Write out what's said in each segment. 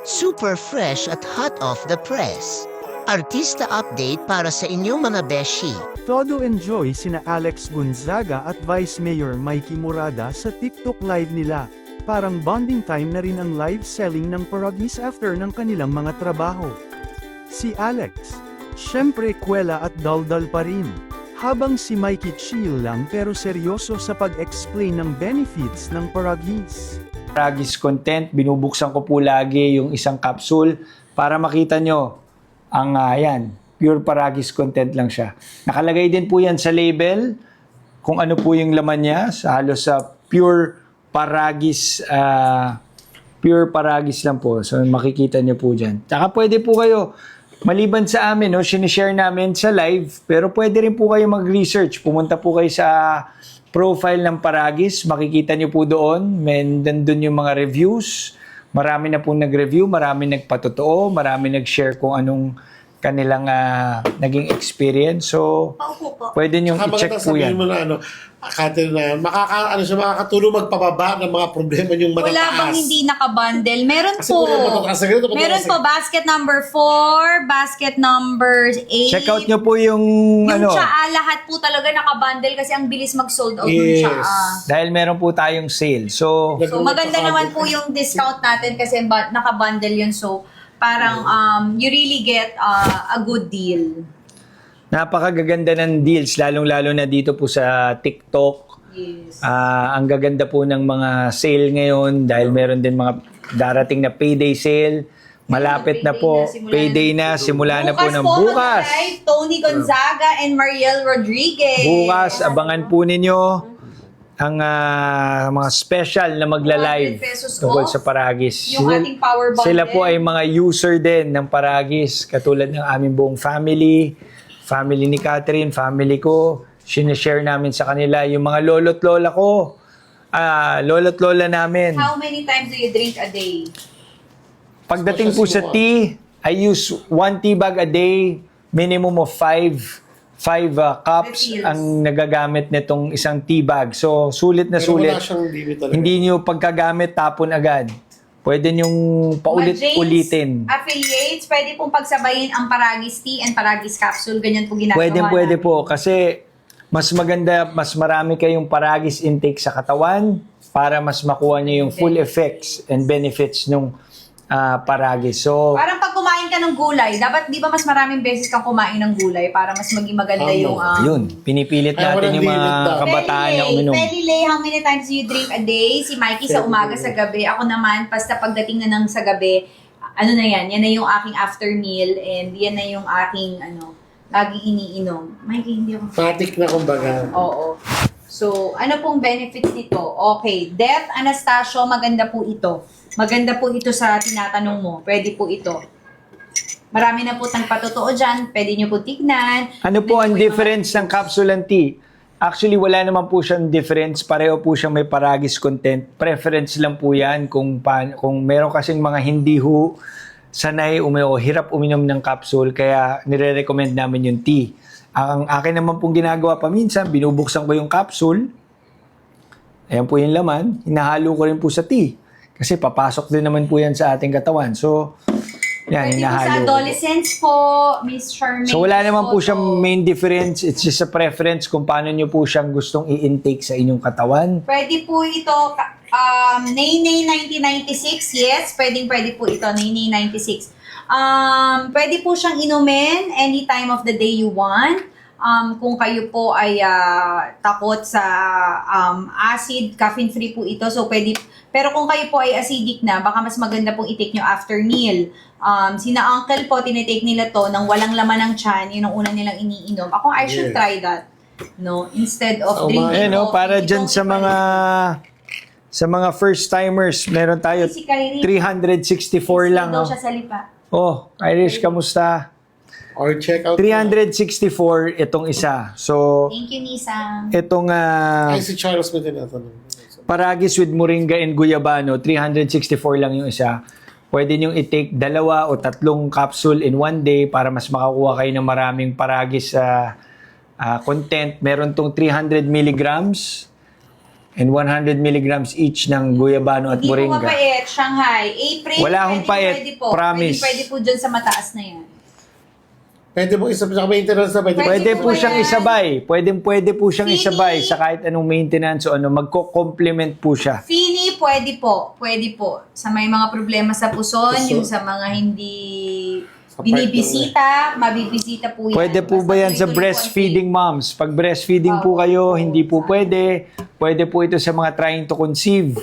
super fresh at hot off the press. Artista update para sa inyong mga beshi. Todo enjoy sina Alex Gonzaga at Vice Mayor Mikey Morada sa TikTok live nila. Parang bonding time na rin ang live selling ng pierogies after ng kanilang mga trabaho. Si Alex, syempre kwela at daldal pa rin. Habang si Mikey chill lang pero seryoso sa pag-explain ng benefits ng pierogies. Paragis content, binubuksan ko po lagi yung isang capsule para makita nyo ang yan, pure Paragis content lang siya. Nakalagay din po yan sa label kung ano po yung laman niya, halos sa pure Paragis lang po. So makikita nyo po dyan. Tsaka pwede po kayo, maliban sa amin, no, sinishare namin sa live, pero pwede rin po kayo mag-research. Pumunta po kayo sa profile ng Paragis, makikita nyo po doon, nandun yung mga reviews, marami na po nag-review, marami nagpatotoo, marami nag-share kung anong kanilang naging experience. So, pwede nyo i-check po yan. Mo na, Catherine, makakatulong magpababa ng mga problema yung matataas. Wala bang hindi nakabundle? Meron po. Meron po, basket number 4, basket number 8. Check out nyo po yung tsaa, lahat po talaga nakabundle kasi ang bilis mag-sold out ng tsaa. Dahil meron po tayong sale. So maganda naman po yung discount natin kasi nakabundle yun. So, parang you really get a good deal. napakagaganda ng deals, lalong-lalo na dito po sa TikTok. Yes. Ang gaganda po ng mga sale ngayon dahil meron din mga darating na payday sale. Malapit na po, payday na, simula na po ng bukas. Live, Tony Gonzaga and Mariel Rodriguez. Bukas, abangan po ninyo ang mga special na magla-live 200 pesos tungkol off sa Paragis. yung ating power bundle. Sila po ay mga user din ng Paragis, katulad ng aming buong family ni Catherine, family ko. Sinishare namin sa kanila yung mga lolo't lola ko, lolo't lola namin. How many times do you drink a day? Pagdating po sa tea, I use 1 tea bag a day, minimum of 5 cups Refills. ang nagagamit nitong isang tea bag. So, sulit na Pero sulit. wala siyang limit talaga. Hindi nyo pagkagamit, tapon agad. Pwede nyong paulit-ulitin. Affiliates, pwede pong pagsabayin ang Paragis tea and Paragis capsule. Ganyan po ginagawa Pwede namin. po. Kasi mas maganda, mas marami kayong Paragis intake sa katawan para mas makuha nyo yung full effects and benefits ng Paragis. So, Parang pag kumain ka ng gulay, dapat di ba mas maraming beses kang kumain ng gulay para mas maging maganda yung... yun. Pinipilit natin yung mga kabataan na uminom. Pelile, how many times do you drink a day? Si Mikey sa umaga, sa gabi. Ako naman, basta pagdating na ng sa gabi, ano na yan? Yan na yung aking after meal and yan na yung aking, laging iniinom. Mikey, hindi ako... Matik na kumbaga. Oo. So, ano pong benefits nito? Okay, Death Anastasio, maganda po ito. Maganda po ito sa tinatanong mo. Pwede po ito. Marami na po tang patotoo dyan. Pwede nyo po tignan. Ano po ang difference ng capsule and tea? Actually, wala naman po siyang difference. Pareho po siyang may Paragis content. Preference lang po yan kung meron kasing mga hindi sanay o hirap uminom ng capsule, kaya nire-recommend namin yung tea. Ang akin naman pong ginagawa paminsan, binubuksan ko yung capsule. Ayan po yung laman. Hinahalo ko rin po sa tea. Kasi papasok din naman po yan sa ating katawan. So, yan, Pwede po sa hinahalo ko. adolescents po, Miss Charmaine. So wala naman po Soto. siyang main difference. It's just a preference kung paano nyo po siyang gustong i-intake sa inyong katawan. Pwede po ito, Naynay 1996, yes. Pwede po ito, Naynay 96. Pwede po siyang inumin any time of the day you want. Kung kayo po ay takot sa acid, caffeine-free po ito. So pwede, pero kung kayo po ay acidic na, baka mas maganda pong i-take nyo after meal. Sina uncle po, tinitake nila to nang walang laman ng tiyan. Yun ang una nilang iniinom. Ako, I should try that. No, instead of drinking Ayan, para dyan sa mga first-timers, meron tayo Si Kyrie. 364 lang. daw Oh, siya sa lipa. Irish, kamusta? Or check out. 364 itong isa. So, Thank you, Nisang. itong Ay, si Charles may tinatanong. Paragis with Moringa and Guyabano, 364 lang yung isa. Pwede nyo i-take 2 o 3 capsule in one day para mas makakuha kayo ng maraming Paragis content. Meron tong 300 milligrams and 100 milligrams each ng guyabano at Hindi po moringa. mapait, Shanghai. April, Wala akong pait, pwede po. promise. Pwede po dyan sa mataas na yan. Pwede mo isa sa maintenance na pwede. Pwede po po siyang yan. isabay. Pwede po siyang Fini. isabay sa kahit anong maintenance o ano, magko-complement po siya. Fini, pwede po. Pwede po. Sa may mga problema sa puson, Puso. yung sa mga hindi Sa binibisita, mabibisita po yan. Pwede po Basta ba yan sa tuloy-tuloy po ang breastfeeding moms? Pag breastfeeding po kayo, hindi po pwede. Pwede po ito sa mga trying to conceive.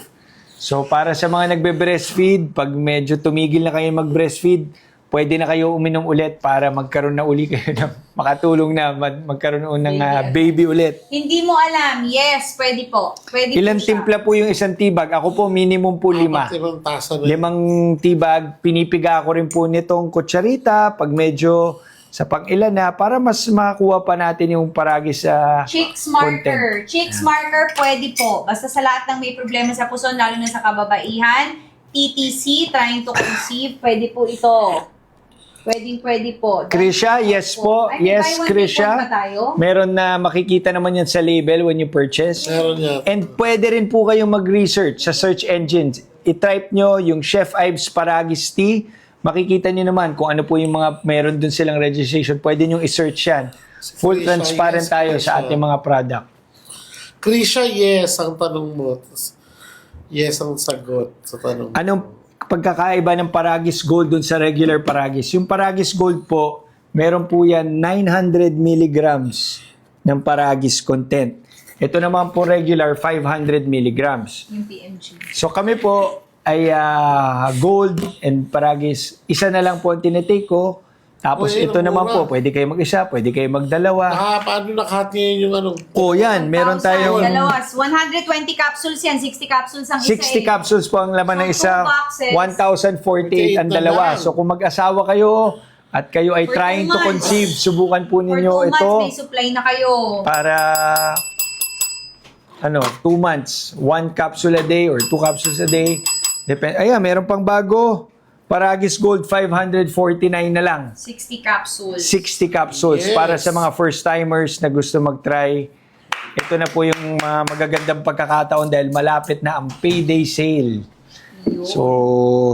So para sa mga nagbe-breastfeed, pag medyo tumigil na kayo mag-breastfeed, pwede na kayo uminom ulit para magkaroon na uli kayo na makatulong na magkaroon ng baby ulit. Hindi mo alam. Yes, pwede po. Pwede Ilan po siya. timpla po yung isang tibag? Ako po minimum po 5. Ibang tasa na. 5 tibag, pinipiga ko rin po nitong kutsarita pag medyo sa pang-ilan na para mas makakuha pa natin yung paragis sa Chicks marker. content. Chicks marker, pwede po. Basta sa lahat ng may problema sa puson, lalo na sa kababaihan, TTC, trying to conceive, pwede po ito. Pwede po. Krisha, yes po. Ay, may Yes, buy one, take one ba Krisha. tayo? Meron na makikita naman yan sa label when you purchase. Meron yan. And pwede rin po kayong mag-research sa search engines. I-type nyo yung Chef Ives Paragis Tea. Makikita nyo naman kung ano po yung mga meron dun silang registration. Pwede nyo i-search yan. Full Krisha, transparent yes, tayo sa Krisha. ating mga product. Krisha, yes ang tanong mo. Tapos, yes ang sagot sa tanong mo. Anong pagkakaiba ng Paragis Gold dun sa regular Paragis? Yung Paragis Gold po, meron po yan 900 milligrams ng Paragis content. Ito naman po regular 500 milligrams. Yung PMG. So kami po ay Gold and Paragis. Isa na lang po ang tinitake ko. Tapos Uy, ito ang naman mura. po, pwede kayo mag-isa, pwede kayo magdalawa. Paano nakahati ngayon yung ano? O yan, meron 1,000, tayong Dalawas. 120 capsules yan. 60 capsules ang isa. 60 capsules po ang laman ng So, isa. 2 boxes. 1,048 ang na dalawa. lang. So kung mag-asawa kayo at kayo ay For trying 2 to months. conceive, subukan po For 2 ninyo months, ito may supply na kayo. para 2 months. 1 capsule a day or 2 capsules a day. Ayan, meron pang bago. Paragis Gold 549 na lang. 60 capsules. 60 capsules Yes. para sa mga first-timers na gusto mag-try. Ito na po yung mga magagandang pagkakataon dahil malapit na ang payday sale. So,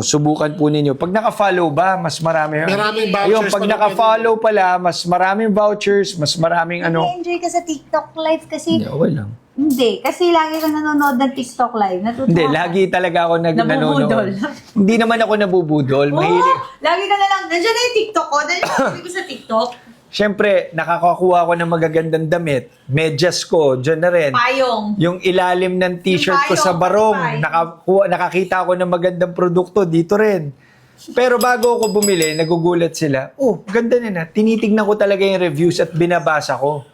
subukan po ninyo. Pag naka-follow ba, mas marami. Maraming vouchers Ayun, pag pa na naka-follow pala, mas maraming vouchers, mas maraming ano. Enjoy ka sa TikTok live kasi. Hindi, okay lang. Hindi, kasi lagi ka nanonood ng TikTok live. Natutuwa Hindi, ka. lagi talaga ako Nabubudol. nanonood. Hindi naman ako nabubudol. Oo, Mahilig. lagi ka na lang. Nandiyan na yung TikTok ko. Nandiyan ko sa TikTok. Siyempre, nakakakuha ako ng magagandang damit. Medyas ko, dyan na rin. Payong. Yung ilalim ng t-shirt ko Yung sa payong, barong, payong. nakakita ako ng magandang produkto dito rin. Pero bago ako bumili, nagugulat sila, oh, ganda na. Tinitignan ko talaga yung reviews at binabasa ko.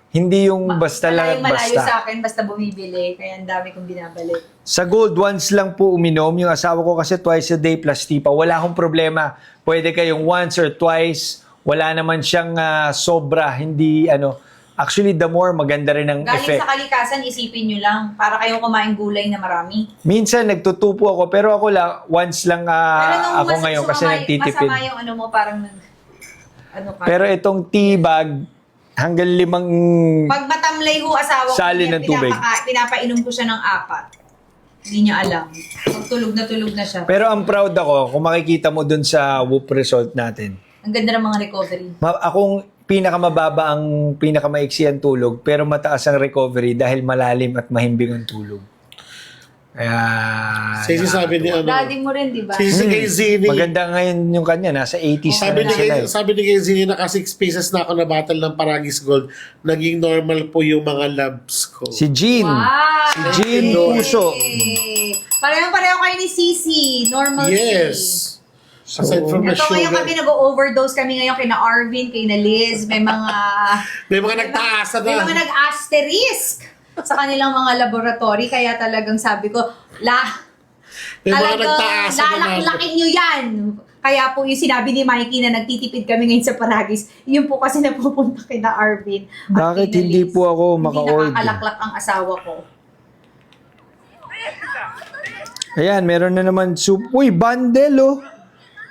Hindi yung basta lang at Malayo basta. sa akin, basta bumibili. Kaya ang dami kong binabalik. Sa Gold, once lang po uminom. Yung asawa ko kasi twice a day plus tipa. Wala akong problema. Pwede kayong once or twice. Wala naman siyang sobra. Hindi ano. Actually, the more, maganda rin ang Galing effect. sa kalikasan, isipin nyo lang. Para kayong kumain gulay na marami. Minsan nagtutupo ako pero ako lang once lang ako ngayon kasi nagtitipid. Masama yung ano mo, parang ano ka. Pero itong tea bag hanggang 5 Pag matamlay ho asawa ko, Sali niya, ng tubig. pinapainom ko siya ng 4. Hindi niya alam. Pag tulog na siya. pero ang proud ako kung makikita mo dun sa Whoop result natin. Ang ganda ng mga recovery. Akong pinakamababa ang pinakamaiksi ang tulog pero mataas ang recovery dahil malalim at mahimbing ang tulog. Kaya Sabi ni ano. Daddy mo rin, di ba? Si kay Zini. maganda ngayon yung kanya nasa 80s Sabi na ni sila. kay, eh. sabi ni kay Zini, naka 6 pieces na ako na battle ng Paragis Gold. Naging normal po yung mga labs ko. Si Jean. Wow! Si Jean Lord. Puso. Pareho kayo ni Cici. Normal Yes. Aside from the Ito ngayon sugar. kami nag-overdose kami ngayon kay na Arvin, kay na Liz, may mga May mga nagtaasa may mga na. nag-asterisk sa kanilang mga laboratory kaya talagang sabi ko, May mga talagang nagtaasa na. lalaklakin nyo yan. Kaya po yung sinabi ni Mikey na nagtitipid kami ngayon sa Paragis, yun po kasi napupunta kay na Arvin. at Bakit kay na hindi Liz. po ako Hindi maka-order? nakakalaklak ang asawa ko. Ayan, meron na naman soup. Uy, bundle oh.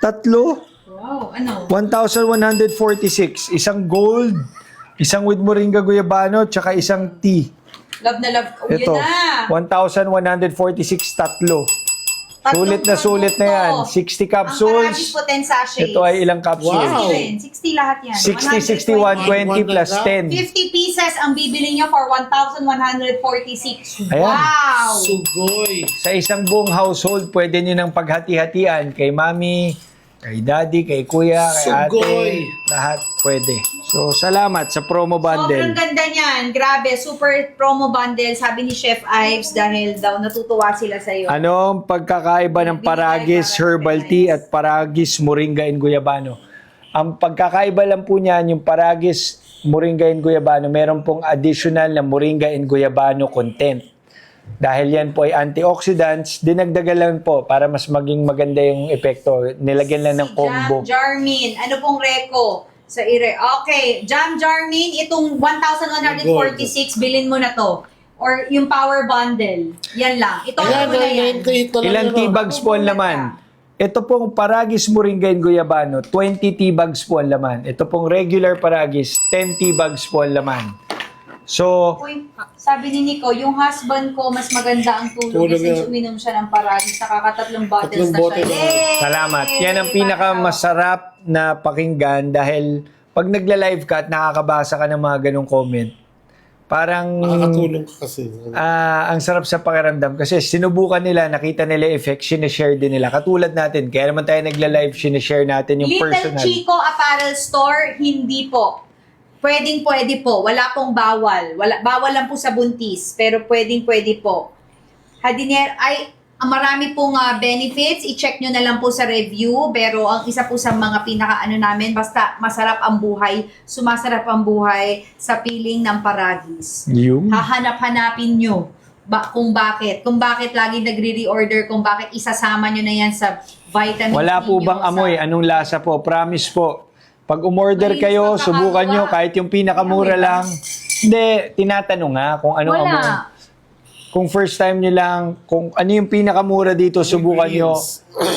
3. Wow, ano? 1,146. Isang gold, isang with moringa guyabano, tsaka isang tea. Love na love. Oh, Ito, yun na. 1,146 tatlo. Tatlong Sulit na sulit na yan. produkto. 60 Ang Paragis capsules. po 10 sachets. Ito ay ilang capsules? Wow. 60 lahat yan. 60, 61, 20 plus 10. 50 pieces ang bibili nyo for 1,146. Ayan. Wow! Sugoy. Sa isang buong household, pwede nyo nang paghati-hatian. Kay mami, kay daddy, kay kuya, kay Sugoy. ate. Lahat pwede. So, salamat sa promo Sobrang bundle. ganda niyan. Grabe, super promo bundle. Sabi ni Chef Ives dahil daw natutuwa sila sa'yo. Ano ang pagkakaiba ng Paragis Herbal Tea at Paragis Moringa and Guyabano? Ang pagkakaiba lang po niyan, yung Paragis Moringa and Guyabano, meron pong additional na Moringa and Guyabano content. Dahil yan po ay antioxidants, dinagdagan lang po para mas maging maganda yung epekto. Nilagyan lang ng combo. Jam Jarmin. Ano pong reko? Sa ire. Okay. Jam Jarmin, itong 1,146, bilhin mo na to. Or yung power bundle. Yan lang. Ito Ayan, mo na yan. 98 na lang Ilan yun, tea oh. bags po ang laman? Ito pong Paragis Moringa and Guyabano, 20 tea bags po ang laman. Ito pong regular Paragis, 10 tea bags po ang laman. So, Uy, sabi ni Nico, yung husband ko, mas maganda ang tulog Tulog since na. uminom siya ng Paragis. Nakakatatlong bottles Tatlong na siya. bottles na. Yay! salamat. Yan ang pinakamasarap na pakinggan dahil pag nagla-live ka at nakakabasa ka ng mga ganong comment, parang Nakakatulong ka kasi. ang sarap sa pakiramdam kasi sinubukan nila, nakita nila yung effect, sinishare din nila. Katulad natin, kaya naman tayo nagla-live, sinishare natin yung Little personal. Chico Apparel Store, hindi po. Pwede po. Wala pong bawal. Bawal lang po sa buntis. Pero pwede po. Hadiner, marami pong benefits. I-check nyo na lang po sa review. Pero ang isa po sa mga pinaka-ano namin, basta masarap ang buhay, sumasarap ang buhay sa piling ng Paragis. Yung? Hahanap-hanapin nyo kung bakit lagi nagre-reorder, kung bakit isasama nyo na yan sa vitamins Wala po ninyo, bang amoy? Anong lasa po? Promise po. Pag umorder Malinis kayo, pagkakagawa. subukan nyo kahit yung pinakamura lang. Hindi, tinatanong nga kung anong amoy. Wala. Kung first time nyo lang, kung ano yung pinakamura dito, subukan nyo.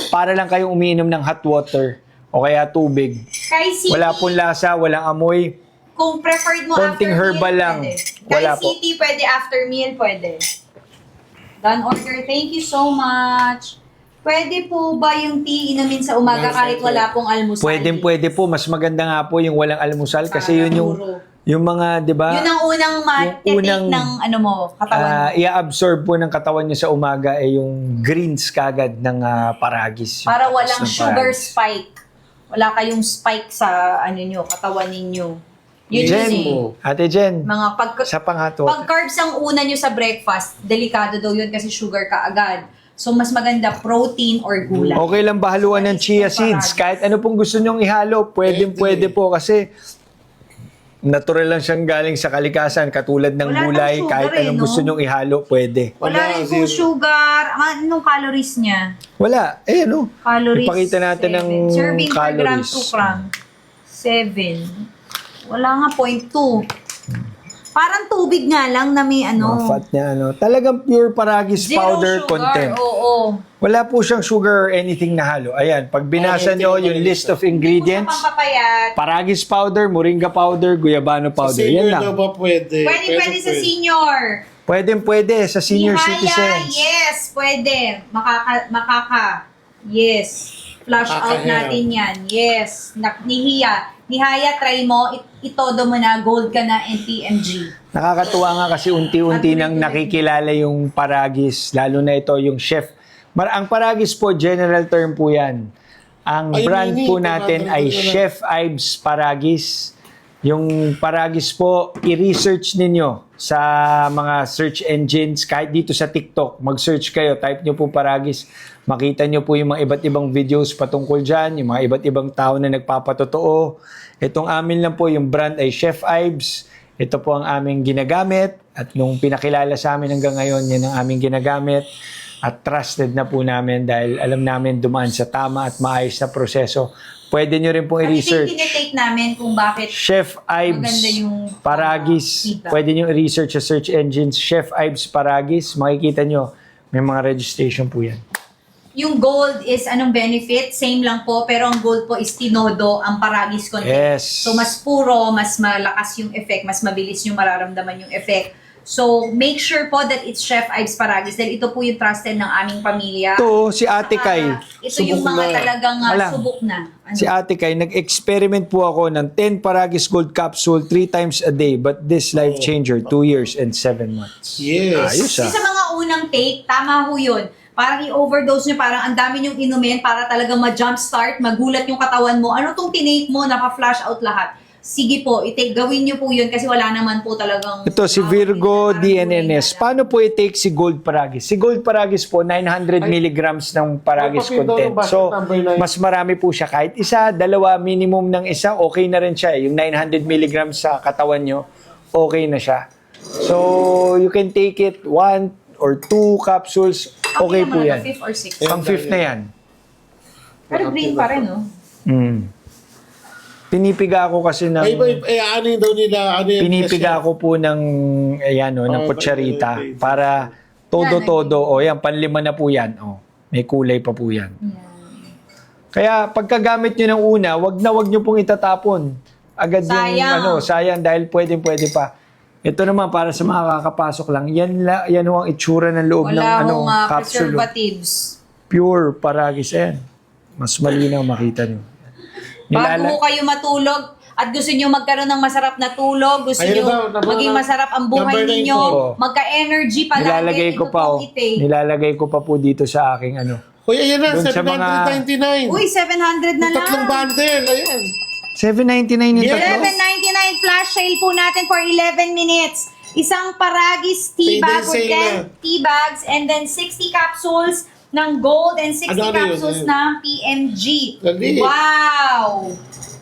Para lang kayong umiinom ng hot water o kaya tubig. Kay City, Wala pong lasa, walang amoy. kung preferred mo Konting after herbal meal, lang. pwede. Wala Kay po. City, pwede after meal, pwede. Done order. Thank you so much. Pwede po ba yung tea inumin sa umaga kahit wala pong almusal? Pwede po. Mas maganda nga po yung walang almusal kasi yun yung mga, di ba? Yun ang unang unang, ng ano mo, katawan mo. i-absorb po ng katawan nyo sa umaga ay yung greens kagad ng Paragis. Yung Para tatas walang ng sugar Paragis. spike. Wala kayong spike sa katawan ninyo. Yun Jen, yun eh. Ate Jen, Mga sa panghato. pag carbs ang una nyo sa breakfast, delikado daw yun kasi sugar ka agad. So, mas maganda protein or gulay. Okay lang ba haluan ng chia seeds? Kahit ano pong gusto nyong ihalo, pwede po kasi natural lang siyang galing sa kalikasan katulad ng Wala nang gulay. sugar Kahit anong no? gusto nyong ihalo, pwede. Wala rin Zero. pong sugar. Anong calories niya? Wala. Ano? Calories. Ipakita natin ng 7. Serving per gram, calories. 2 gram. 7. Wala nga, 0.2. Parang tubig nga lang na may Mga fat niya, Talagang pure Paragis Zero powder sugar. content. Oo. Wala po siyang sugar or anything na halo. Ayan, pag binasa nyo yung list of Hindi ingredients, po siya pampapayat. Paragis powder, Moringa powder, Guyabano Sa powder. senior Yan lang. na ba pwede? Pwede sa senior. Pwede sa senior Nihaya, citizens. yes, pwede. Makaka. Yes. Flush out Makaka-hair. natin yan. Yes. Nihaya, try mo. Itodo mo na. Gold ka na and PMG. Nakakatuwa nga kasi unti-unti nang nakikilala yung Paragis, lalo na ito yung chef. Ang Paragis po, general term po yan. Ang Ay, brand Nini, po natin ay pagkakataon ko na. Chef Ives Paragis. Yung Paragis po, i-research ninyo sa mga search engines, kahit dito sa TikTok, mag-search kayo, type nyo po Paragis, makita nyo po yung mga iba't ibang videos patungkol dyan, yung mga iba't ibang tao na nagpapatotoo. Itong amin lang po, yung brand ay Chef Ives. Ito po ang aming ginagamit at nung pinakilala sa amin hanggang ngayon, yan ang aming ginagamit at trusted na po namin dahil alam namin dumaan sa tama at maayos na proseso. Pwede nyo rin pong Actually, i-research. tinitake namin kung bakit Chef maganda Ives yung Paragis. feedback. Pwede nyo i-research sa search engines. Chef Ives Paragis. Makikita nyo, may mga registration po yan. yung gold is anong benefit? Same lang po, pero ang gold po is tinodo ang Paragis content. Yes. So, mas puro, mas malakas yung effect, mas mabilis yung mararamdaman yung effect. So, make sure po that it's Chef Ives Paragis dahil ito po yung trusted ng aming pamilya. Ito, si Ate Kay. Ito yung Subok mga na. talagang Alam. subok na. Ano? Si Ate Kay, nag-experiment po ako ng 10 Paragis Gold capsule 3 times a day. But this life changer, 2 years and 7 months. Yes. Ayos Kasi sa mga unang take, tama ho yun. Parang i-overdose nyo, parang ang dami nyong inumin para talagang ma-jumpstart, magulat yung katawan mo. Ano tong tinake mo, naka-flash out lahat. Sige po, gawin nyo po yun kasi wala naman po talagang... Ito, si Virgo DNNS. Paano po i-take si Gold Paragis? Si Gold Paragis po, 900 milligrams ng Paragis Papapil daw content. yung basket So, number 9. mas marami po siya. Kahit isa, dalawa, minimum ng isa, okay na rin siya. Yung 900 milligrams sa katawan nyo, okay na siya. So, you can take it 1 or 2 capsules, okay po yan. 5th or 6th. Pang 5th na yan. Pero green pa rin, no? Pinipiga ako kasi ng... ano yung daw nila, ano yung... Pinipiga ko po ng, ayan, ng Oh, kutsarita okay. para todo-todo. O yan, panlima na po yan. O, may kulay pa po yan. Kaya pagkagamit nyo ng una, wag nyo pong itatapon. Agad yung Sayang. sayang dahil pwede pa. Ito naman para sa mga kakapasok lang. Yan ho ang itsura ng loob ng Wala hong capsule. preservatives. Pure Paragis. Ayan. Mas malinaw makita nyo. Bago ho kayo matulog at gusto nyo magkaroon ng masarap na tulog, gusto Ayun nyo daw, number maging one. masarap ang buhay Number 9 ninyo, po. magka-energy palagi, Nilalagay ko ito pa, pong i-take. nilalagay ko pa po dito sa aking Hoy, ayan na, Doon sa 799. Uy, 700 na Yung tatlong lang. bundle, ayan. 799 yung Yes. tatlo. 799 flash sale po natin for 11 minutes. Isang Paragis tea Payday bag or sale 10 na. tea bags and then 60 capsules ng gold and 60 Ano yun? capsules Ano yun? ng PMG. Dali. Wow!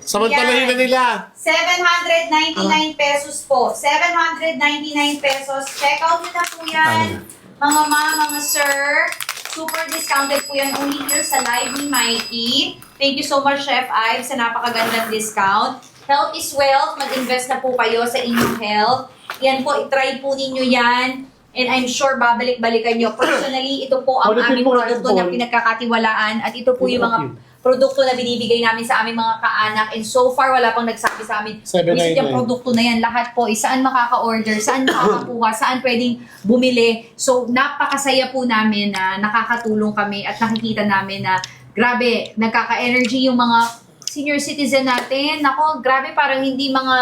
Samantalahin na nila. 799 pesos po. 799 pesos. Check out nyo na po yan. Mga ma'am, mga sir. Super discounted po yan. Only here sa live ni Mikey. Thank you so much, Chef Ives, sa napakagandang discount. Health is wealth. Mag-invest na po kayo sa inyong health. Yan po, itry po ninyo yan. And I'm sure babalik-balikan nyo. Personally, ito po ang Ulitin aming mo nga produkto yung na phone. pinagkakatiwalaan. At ito po yung mga produkto na binibigay namin sa aming mga kaanak. And so far, wala pang nagsabi sa amin, visit yung 799. produkto na yan. Lahat po, saan makaka-order, saan makakakuha, saan pwedeng bumili. So, napakasaya po namin na nakakatulong kami at nakikita namin na grabe, nagkaka-energy yung mga senior citizen natin. Nako, grabe, parang hindi mga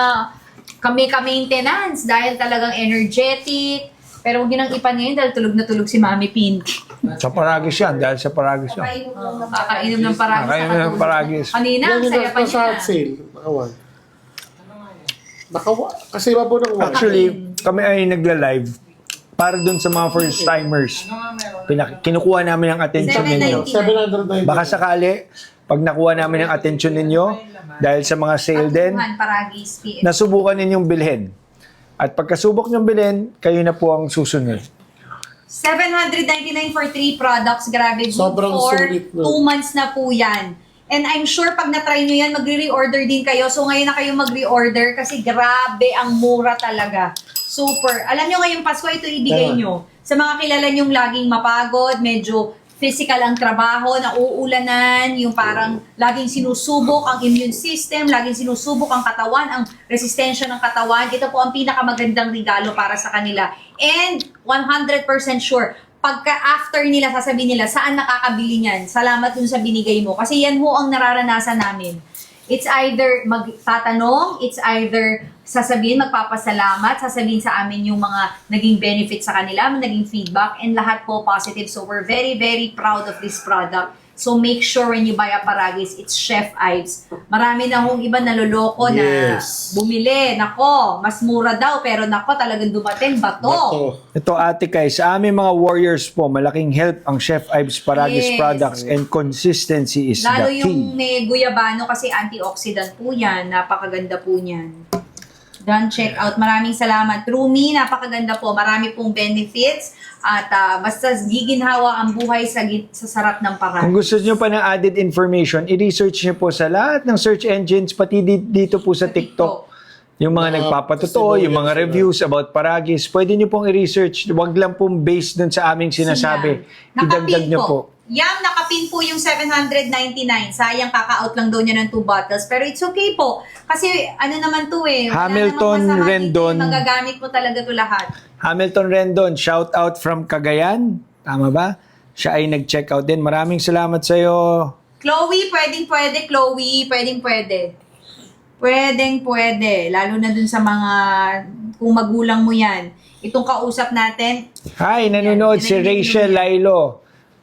kami ka-maintenance dahil talagang energetic. Pero huwag yun ang ipan ngayon dahil tulog na tulog si Mami Pin. Sa Paragis yan, dahil sa Paragis yan. Kakainom ng paragis. Kakainom ng nakatulog. paragis. Kanina, ang saya pa Nasa niya. sale. Nakawan. Kasi iba po ng one. Actually, kami ay nagla-live para dun sa mga first timers. Kinukuha namin ang attention ninyo. 799. Baka sakali, pag nakuha namin ang attention ninyo, dahil sa mga sale din, Atuhan, paragis, PM. nasubukan ninyong bilhin. At pagkasubok nyong bilhin, kayo na po ang susunod. 799 for 3 products. Grabe, good Sobrang for sulit 2 nun. months na po yan. And I'm sure pag na-try nyo yan, magre-reorder din kayo. So ngayon na kayo magre-order kasi grabe ang mura talaga. Super. Alam nyo ngayong Pasko, ito ibigay Tama. nyo. Sa mga kilala nyong laging mapagod, medyo physical ang trabaho, nauulanan, yung parang laging sinusubok ang immune system, laging sinusubok ang katawan, ang resistensya ng katawan. Ito po ang pinakamagandang regalo para sa kanila. And 100% sure, pagka after nila, sasabihin nila, saan nakakabili niyan? Salamat dun sa binigay mo. Kasi yan ho ang nararanasan namin. It's either magtatanong, it's either sasabihin, magpapasalamat, sasabihin sa amin yung mga naging benefit sa kanila, naging feedback, and lahat po positive. So we're very, very proud of this product. So make sure when you buy a Paragis, it's Chef Ives. Marami na hong iba naloloko na Yes. bumili. Nako, mas mura daw, pero nako, talagang dumating bato. Bato. Ito Ate Kay, sa aming mga warriors po, malaking help ang Chef Ives Paragis Yes. products and consistency is Lalo the key. yung may guyabano kasi antioxidant po yan. Napakaganda po niyan. Done, check out. Maraming salamat. Rumi, napakaganda po. Marami pong benefits. At basta giginhawa ang buhay sa sarap ng Kung Paragis. gusto niyo pa ng added information, i-research niyo po sa lahat ng search engines, pati dito po sa TikTok. Yung mga nagpapatotoo, yung mga testimonials reviews about Paragis, pwede niyo pong i-research. Huwag lang pong based dun sa aming sinasabi. Nakapil Idagdag niyo po. Yam, nakapin po yung 799. Sayang, kaka-out lang daw niya ng 2 bottles. Pero it's okay po. Kasi ano naman to eh. wala Hamilton namang masama Rendon. dito. Magagamit mo talaga to lahat. Hamilton Rendon, shout out from Cagayan. Tama ba? Siya ay nag-check out din. Maraming salamat sa iyo. Chloe, pwedeng-pwede. Chloe, pwedeng-pwede. Pwedeng-pwede. Lalo na dun sa mga, kung magulang mo yan. Itong kausap natin, Hi, nanonood Yan, si Rachel Lailo.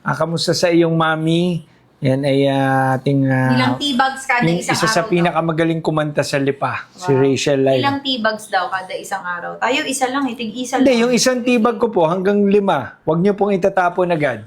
Kamusta sa iyong mami? Yan ay ating ilang T-bags kada yung isang isa sa araw pinakamagaling kumanta sa lipa, si Wow. Rachel Lailo. Ilang T-bags daw kada isang araw? Tayo isa lang, itig-isa Hindi, lang. yung isang tibag ko po hanggang 5. Huwag niyo pong itatapon agad.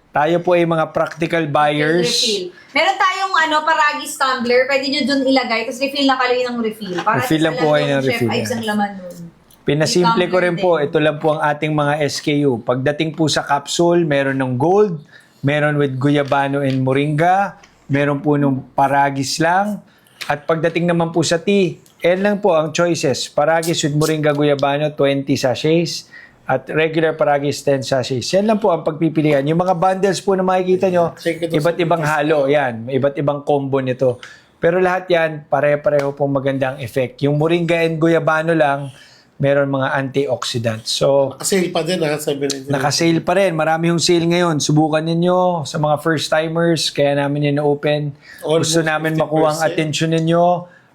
Tayo po ay mga practical buyers. Refill. Meron tayong Paragis tumbler, pwede nyo dun ilagay, tapos refill na kayo ng refill. Para Refill lang po kayo ng Chef refill, Ives yan. ang laman nun. Pinasimple ko rin May po, tumbler ito lang po ang ating mga SKU. Pagdating po sa capsule, meron ng gold, meron with guyabano and moringa, meron po nung paragis lang, at pagdating naman po sa tea, lang po ang choices. Paragis with moringa guyabano, 20 sachets, at regular paragis, 10 sachets. Yan lang po ang pagpipilian. Yung mga bundles po na makikita nyo, Check ito iba't sa ibang halo. Yan, may iba't ibang combo nito. Pero lahat yan, pare-pareho pong magandang effect. Yung moringa and guyabano lang, meron mga antioxidants. So, Sale pa din ha, 799. naka-sale pa rin. Marami yung sale ngayon. Subukan ninyo sa mga first-timers. Kaya namin yun na-open. Gusto Almost namin 50%. makuha ang attention ninyo.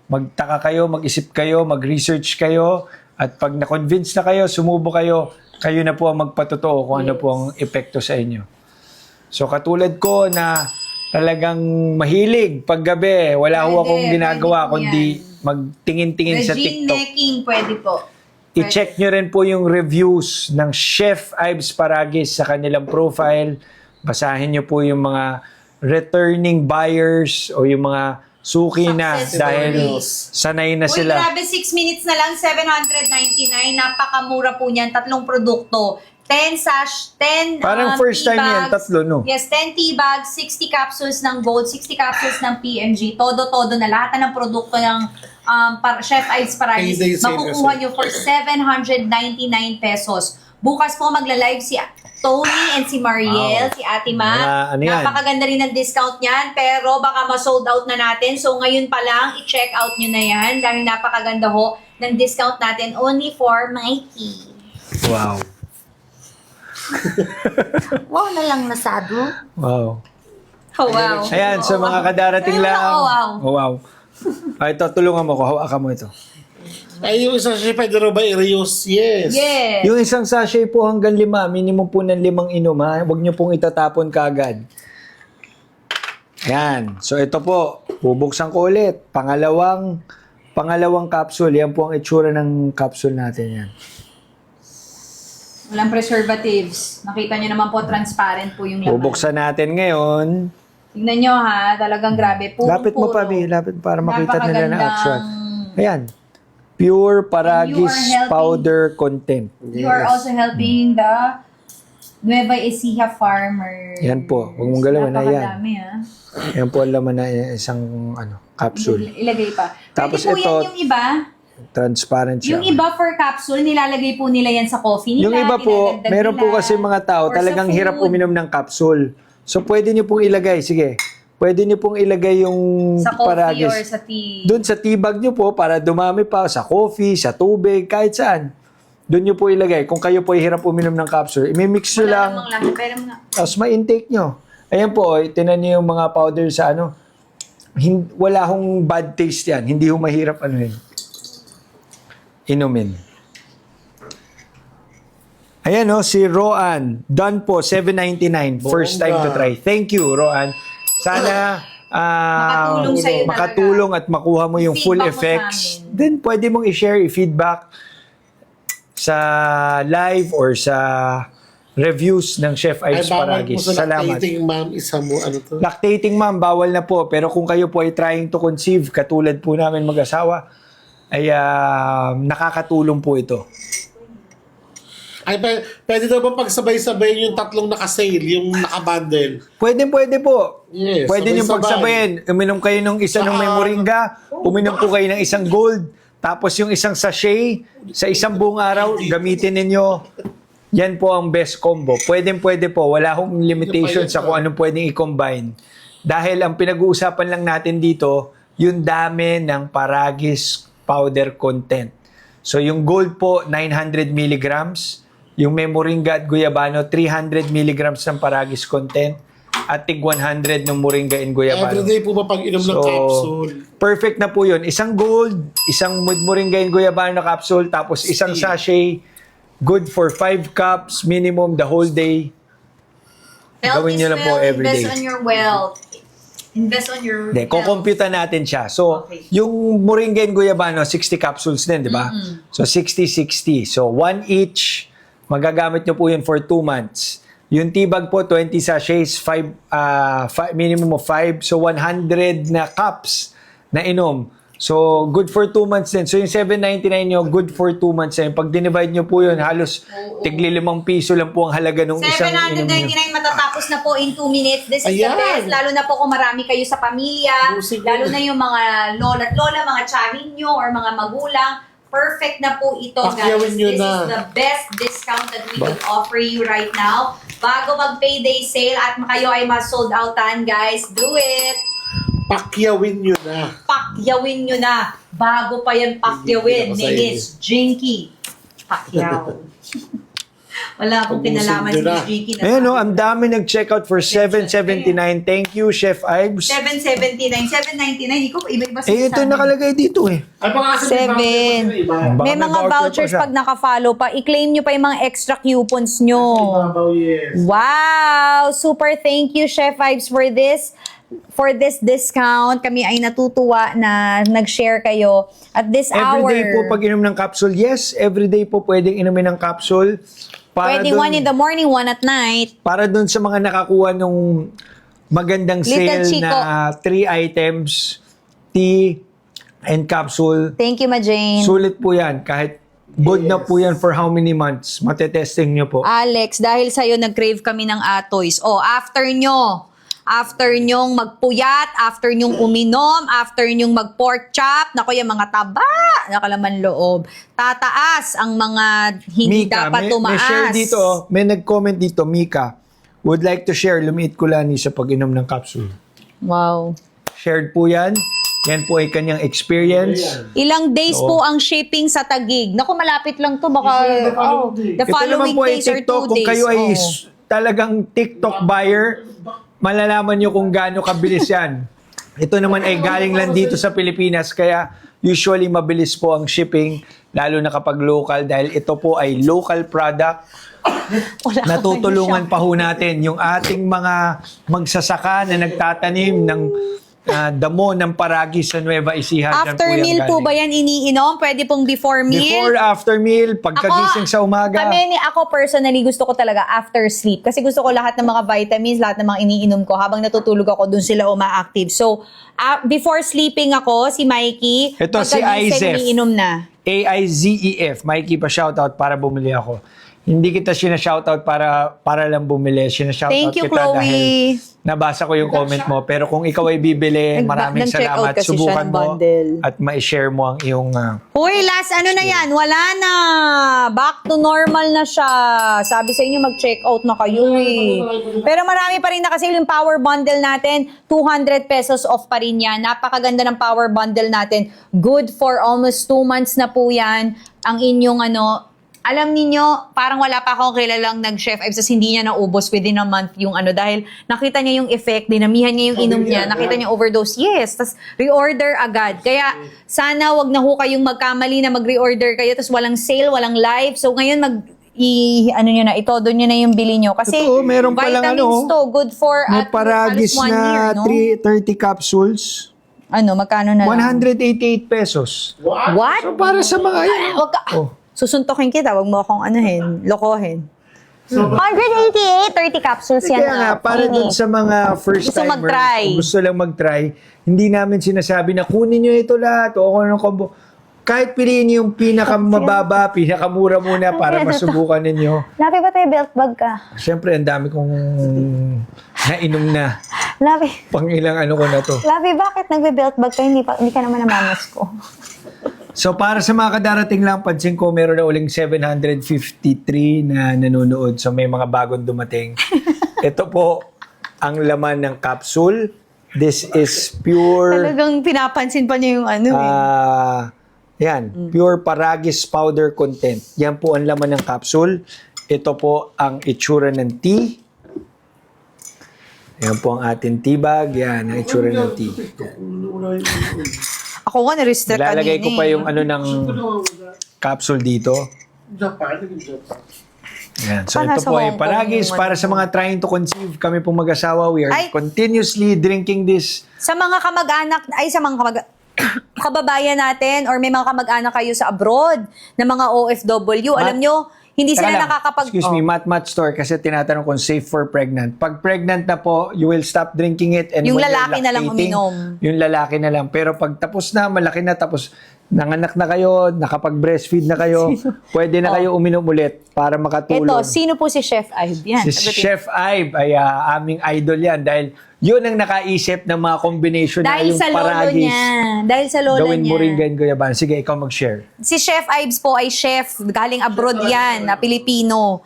Magtaka kayo, mag-isip kayo, mag-research kayo. At pag na-convince na kayo, sumubo kayo, kayo na po ang magpatotoo kung ano po ang epekto sa inyo. So, katulad ko na talagang mahilig paggabi. Wala ho Pwede, akong ginagawa pwede po kundi magtingin-tingin sa Regine TikTok. necking, pwede po. I-check nyo rin po yung reviews ng Chef Ives Paragis sa kanilang profile. Basahin nyo po yung mga returning buyers o yung mga suki na Success dahil stories. sanay na Uy, sila. grabe, 6 minutes na lang, 799. Napakamura po niyan. 3 produkto. 10 Parang first time yan, 3, no? Yes, 10 tea bags, 60 capsules ng gold, 60 capsules ng PMG. Todo-todo na. Lahat na ng produkto ng Chef Ives Paragis. Payday sale Makukuha kasi. nyo for 799 pesos. Bukas po magla-live si Tony and si Mariel, Wow. si Ate Ma. Ano yan? Napakaganda rin ng discount niyan, pero baka ma-sold out na natin. So ngayon pa lang, i-check out nyo na yan dahil napakaganda ho ng discount natin only for Mikey. Wow. Wow na lang nasado. Wow. Oh, wow. Ayan, sa mga kadarating Ayun, lang. oh, wow. Oh, wow. Ay, ito, tulungan mo ko. Hawakan mo ito. Ay, yung isa siya pwede rin ba i-reuse? Yes. Yes. Yung isang sachet po hanggang 5, minimum po ng 5 inom ha. Huwag nyo pong itatapon kaagad. Yan. So ito po, bubuksan ko ulit. Pangalawang capsule. Yan po ang itsura ng capsule natin yan. Walang preservatives. Nakita nyo naman po, transparent po yung laman. Bubuksan natin ngayon. Tignan nyo ha, talagang grabe. Lapit mo pa, Bi. Lapit para makita nila na Napakagandang- actual. Ayan. Pure Paragis helping- powder content. You are also helping the Nueva Ecija farmers. Yan po. Huwag mong galawin. Ayan. Napakadami ha. Yan po ang laman na isang capsule. Ilagay pa. Tapos Pwede po ito, yan yung iba. Transparent siya. Yung iba for capsule, nilalagay po nila yan sa coffee nila. Yung iba po, dinadagdag meron po nila. kasi mga tao Or sa talagang food. hirap uminom ng capsule. So pwede niyo pong ilagay, sige. Pwede niyo pong ilagay yung Sa coffee Paragis. or sa tea. Doon sa tea bag niyo po para dumami pa sa coffee, sa tubig, kahit saan. Doon niyo po ilagay. Kung kayo po ay hirap uminom ng capsule, imimix niyo Wala lang, namang lahat. Pero mga... tapos ma-intake niyo. Ayan po, tinan niyo yung mga powder sa ano. Wala hong bad taste yan. Hindi ho mahirap inumin. Ayan o, si Roan. Done po, $7.99. First time to try. Thank you, Roan. Sana Makatulong sa'yo talaga. makatulong at makuha mo yung full Feedback mo sa effects. amin. Then, pwede mong i-share, i-feedback sa live or sa reviews ng Chef Ay, Ives bawal po Paragis. sa Salamat. lactating, ma'am. Isa mo, ano to? Lactating ma'am, bawal na po. Pero kung kayo po ay trying to conceive, katulad po namin mag-asawa, ay nakakatulong po ito. Ay, pwede daw ba pagsabay-sabay yung tatlong naka-sale, yung naka-bundle? Pwede po. Yes, Pwede nyo sabay-sabay. pagsabayin. Uminom kayo ng isa ng may moringa, uminom po kayo ng isang gold, tapos yung isang sachet, sa isang buong araw, gamitin ninyo. yan po ang best combo. Pwede po. Wala akong limitation sa kung anong pwedeng i-combine. Dahil ang pinag-uusapan lang natin dito, yung dami ng Paragis powder content. So yung gold po, 900 milligrams. Yung Moringa at Guyabano, 300 milligrams ng Paragis content. At tig 100 ng Moringa and Guyabano. Everyday po ba pag inom ng capsule? Perfect na po yun. Isang gold, isang Moringa and Guyabano na capsule, tapos isang sachet. Good for 5 cups minimum the whole day. Health Gawin is nyo lang po wealth. every Invest day. on your wealth. Invest on your Hindi, health. kukompute natin siya. So, Okay. yung Moringa and Guyabano, 60 capsules din, di ba? So, 60-60. So, 1 each. Magagamit nyo po yun for 2 months. Yung tibag po, 20 sachets, minimum of 5. So, 100 na cups na inom. So, good for 2 months din. So, yung 799 nyo, good for 2 months din. Pag dinivide nyo po yun, halos tigli 5 piso lang po ang halaga ng isang inom nyo. 799 matatapos na po in 2 minutes. This is the Ayan. best. Lalo na po kung marami kayo sa pamilya. Busing Lalo yun. na yung mga lola at lola, mga tiyahin nyo, or mga magulang. Perfect na po ito, Pakyawin guys. nyo This na. is the best discount that we could offer you right now. Bago mag-payday sale at kayo ay ma-sold outan, guys, do it! Pakyawin nyo na. Pakyawin nyo na. Bago pa yan pakyawin. Hindi, Miss Jinky. Pakyaw. Wala akong Ubusin kinalaman nyo si na. Miss Jinky. Ayan, no, ang dami nag-checkout for 779. Thank you, Chef Ives. 779, 799. Ikaw, iba-iba sa Ito yung nakalagay dito eh. Ay, baka kasi may Seven. voucher na iba. Baka May may mga voucher pa vouchers siya. pag naka-follow pa. I-claim nyo pa yung mga extra coupons nyo. Ibabaw, yes. Wow! Super thank you, Chef Vibes, for this discount. Kami ay natutuwa na nag-share kayo at this hour. Everyday po pag inom ng capsule. Yes, everyday po pwedeng inumin ng capsule. Pwede one in the morning, one at night. Para dun sa mga nakakuha nung magandang Little sale Chico. na 3 items, tea and capsule. Thank you, Ma-Jane. Sulit po yan. Kahit good na po yan for how many months. Matetesting nyo po. Alex, dahil sa'yo nag-crave kami ng Atoys. After nyong magpuyat, after nyong uminom, after nyong mag-pork chop, naku, yung mga taba, nakalaman loob. Tataas ang mga hindi dapat tumaas. May share dito, may nag-comment dito, Mika, would like to share, lumiit ko lang sa pag-inom ng capsule. Wow. Shared po yan. Yan po ay kanyang experience. Ilang days po ang shipping sa Taguig? Naku, malapit lang to. Baka, the Ito naman following po ay days or 2 TikTok. Kung days. kayo ay Oh. talagang TikTok buyer, malalaman nyo kung gaano kabilis yan. Ito naman ay galing lang dito sa Pilipinas, kaya usually mabilis po ang shipping, lalo na kapag local, dahil ito po ay local product. Wala Natutulungan pa ho natin yung ating mga magsasaka na nagtatanim ng damo ng paragis sa Nueva Ecija. Dyan After yan meal po galing. ba yan iniinom? Pwede pong before meal? Before, after meal, pagkagising sa umaga. Ako personally gusto ko talaga after sleep. Kasi gusto ko lahat ng mga vitamins, lahat ng mga iniinom ko. Habang natutulog ako, dun sila uma-active. So, before sleeping ako, si Mikey, Ito si pagkagising, Izef. iniinom na. AIZEF. Mikey pa shoutout para bumili ako. Hindi kita shoutout para lang bumili. Shoutout Thank you, kita Chloe. dahil nabasa ko yung comment mo. Pero kung ikaw ay bibili, maraming nag-checkout salamat. kasi siya Subukan ng mo bundle. at ma-share mo ang iyong... Uy, last ano na yan? Wala na. Back to normal na siya. Sabi sa inyo, mag-checkout na kayo eh. Pero marami pa rin na kasi yung power bundle natin. 200 pesos off pa rin yan. Napakaganda ng power bundle natin. Good for almost 2 months na po yan. Ang inyong alam niyo, parang wala pa akong kilalang nag-Chef Ives tas hindi niya naubos within a month yung dahil nakita niya yung effect, dinamihan niya yung inom niya, nakita niya overdose, yes, tas reorder agad. Kaya sana wag na ho kayong magkamali na mag-reorder kayo tas walang sale, walang live. So ngayon itodo niyo na yung bili niyo. Kasi Totoo, meron palang vitamins to, good for May paragis halos 1 year, na no? 30 capsules. Magkano na lang? 188 pesos. What? So para sa mga yan. Wag ka. Susuntokin kita, wag mo akong lokohin. So, 188, 30 capsules yan. Kaya nga, para dun sa mga Gusto first timers, mag-try. kung gusto lang mag-try, hindi namin sinasabi na kunin nyo ito lahat o ano combo. Kahit piliin nyo yung pinakamababa, pinakamura muna para masubukan ninyo. Labi ba tayo belt bag ka? Siyempre, ang dami kong nainom na. Labi, Pang ilang ko na to. bakit nagbe-belt bag ka? Hindi ka naman namamas ko. So para sa mga kadarating lang, pansin ko meron na uling 753 na nanonood. So may mga bagong dumating. Ito po ang laman ng capsule. This is pure Talagang pinapansin pa niya yung ano yan, pure Paragis powder content. Yan po ang laman ng capsule. Ito po ang itsura ng tea. Yan po ang ating tea bag. Yan ang itsura ng tea. Ako nga, na-restrict kanina. Lalagay ko pa yung ano ng capsule dito. Japan. Yan. So Para ito sa po ay Hong Kong Paragis yung para ano sa mga trying to conceive. Kami pong mag-asawa, we are Ay! continuously drinking this. Sa mga kamag-anak, kababayan natin or may mga kamag-anak kayo sa abroad na mga OFW, alam nyo, hindi Teka sila lang. nakakapag... Excuse me, Mat Store kasi tinatanong kung safe for pregnant. Pag pregnant na po, you will stop drinking it. And Yung when you're lalaki na lang lactating, uminom. Yung lalaki na lang. Pero pag tapos na, malaki na, tapos nanganak na kayo, nakapag-breastfeed na kayo, pwede na kayo uminom ulit para makatulong. Ito, sino po si Chef Ive? Yan. Si sagutin. Chef Ive ay aming idol yan dahil yun ang nakaisip ng mga combination na Dahil yung sa lolo Paragis. niya. Dahil sa lola Gawin niya. moringa and guyabano. Sige, ikaw mag-share. Si Chef Ives po ay chef, galing abroad yan, na Pilipino.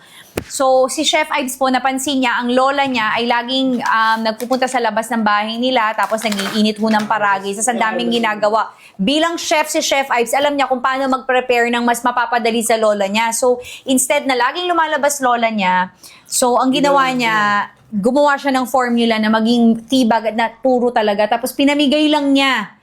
So, si Chef Ives po, napansin niya, ang lola niya ay laging nagpupunta sa labas ng bahay nila, tapos nag-iinit ho ng Paragis. Sa daming ginagawa. Bilang chef, si Chef Ives, alam niya kung paano mag-prepare ng mas mapapadali sa lola niya. So, instead na laging lumalabas lola niya, so, ang ginawa niya, gumawa siya ng formula na maging tibag na puro talaga. Tapos, pinamigay lang niya.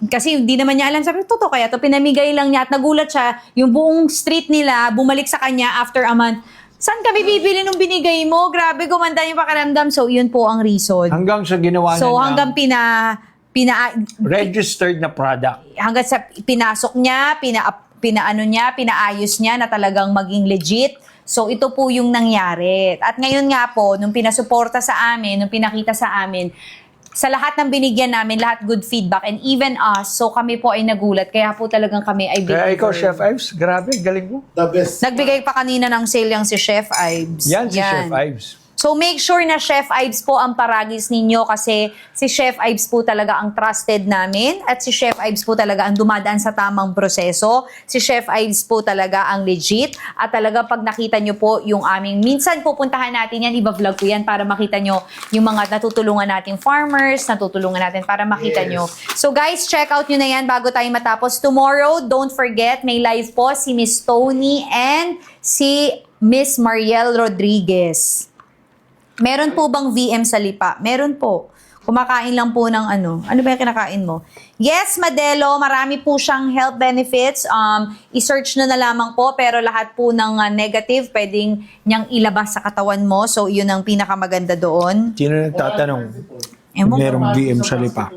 Kasi hindi naman niya alam, sabi, totoo kaya to, pinamigay lang niya at nagulat siya, yung buong street nila, bumalik sa kanya after a month. Saan kami bibili nung binigay mo? Grabe, gumanda yung pakiramdam. So, yun po ang reason. Hanggang sa ginawa So, na hanggang registered na product. hanggang sa pinasok niya, pinaayos niya na talagang maging legit. So, ito po yung nangyari. At ngayon nga po, nung pinasuporta sa amin, nung pinakita sa amin, sa lahat ng binigyan namin, lahat good feedback, and even us, so kami po ay nagulat. Kaya po talagang kami ay Kaya ikaw, believer. Chef Ives, grabe, galing mo. The best. Nagbigay pa kanina ng sale yung si Chef Ives. Yan si Chef Ives. So make sure na Chef Ives po ang Paragis ninyo kasi si Chef Ives po talaga ang trusted namin at si Chef Ives po talaga ang dumadaan sa tamang proseso. Si Chef Ives po talaga ang legit at talaga pag nakita nyo po yung aming, minsan pupuntahan natin yan, iba-vlog ko yan para makita nyo yung mga natutulungan nating farmers, natutulungan natin para makita nyo. So guys, check out nyo na yan bago tayo matapos. Tomorrow, don't forget, may live po si Miss Tony and si Miss Mariel Rodriguez. Meron po bang VM sa Lipa? Meron po. Kumakain lang po ng ano. Ano ba yung kinakain mo? Yes, Madelo. Marami po siyang health benefits. I-search na lamang po. Pero lahat po ng negative, pwedeng niyang ilabas sa katawan mo. So, yun ang pinakamaganda doon. Sino nagtatanong? Ewan ko. Merong VM sa lipa.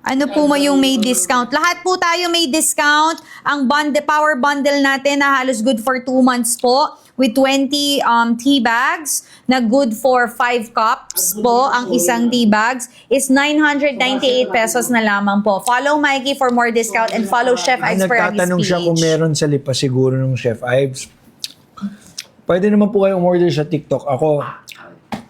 Ano po yung may discount? Lahat po tayo may discount. Ang power bundle natin na halos good for 2 months po with 20 tea bags na good for 5 cups po. Ang isang tea bags is 998 pesos na lamang po. Follow Mikey for more discount and follow Chef Ives Paragis Nagtatanong siya kung page. meron sa lipa siguro ng Chef Ives. Pwede naman po kayong umorder sa TikTok. Ako,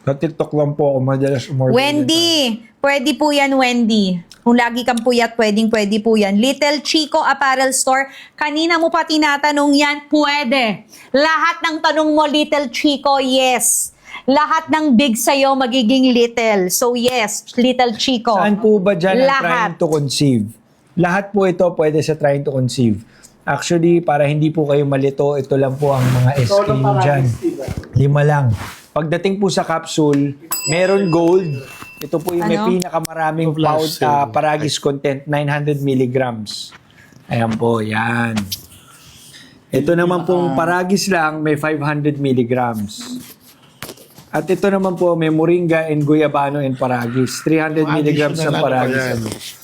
sa TikTok lang po ako madalas umorder. Wendy, pwede po yan, Wendy. Kung lagi kang puyat, pwede po yan. Little Chico Apparel Store. Kanina mo pa tinatanong yan, pwede. Lahat ng tanong mo, Little Chico, yes. Lahat ng big sa'yo, magiging little. So yes, Little Chico. Saan po ba dyan ang Lahat. trying to conceive? Lahat po ito pwede sa trying to conceive. Actually, para hindi po kayo malito, ito lang po ang mga SKU dyan. 5 lang. Pagdating po sa capsule, meron gold. Ito po yung may Ano? pinakamaraming Paragis content, 900 milligrams. Ayan po, yan. Ito naman pong Paragis lang, may 500 milligrams. At ito naman po, may moringa and guyabano and Paragis. 300 milligrams ng Paragis.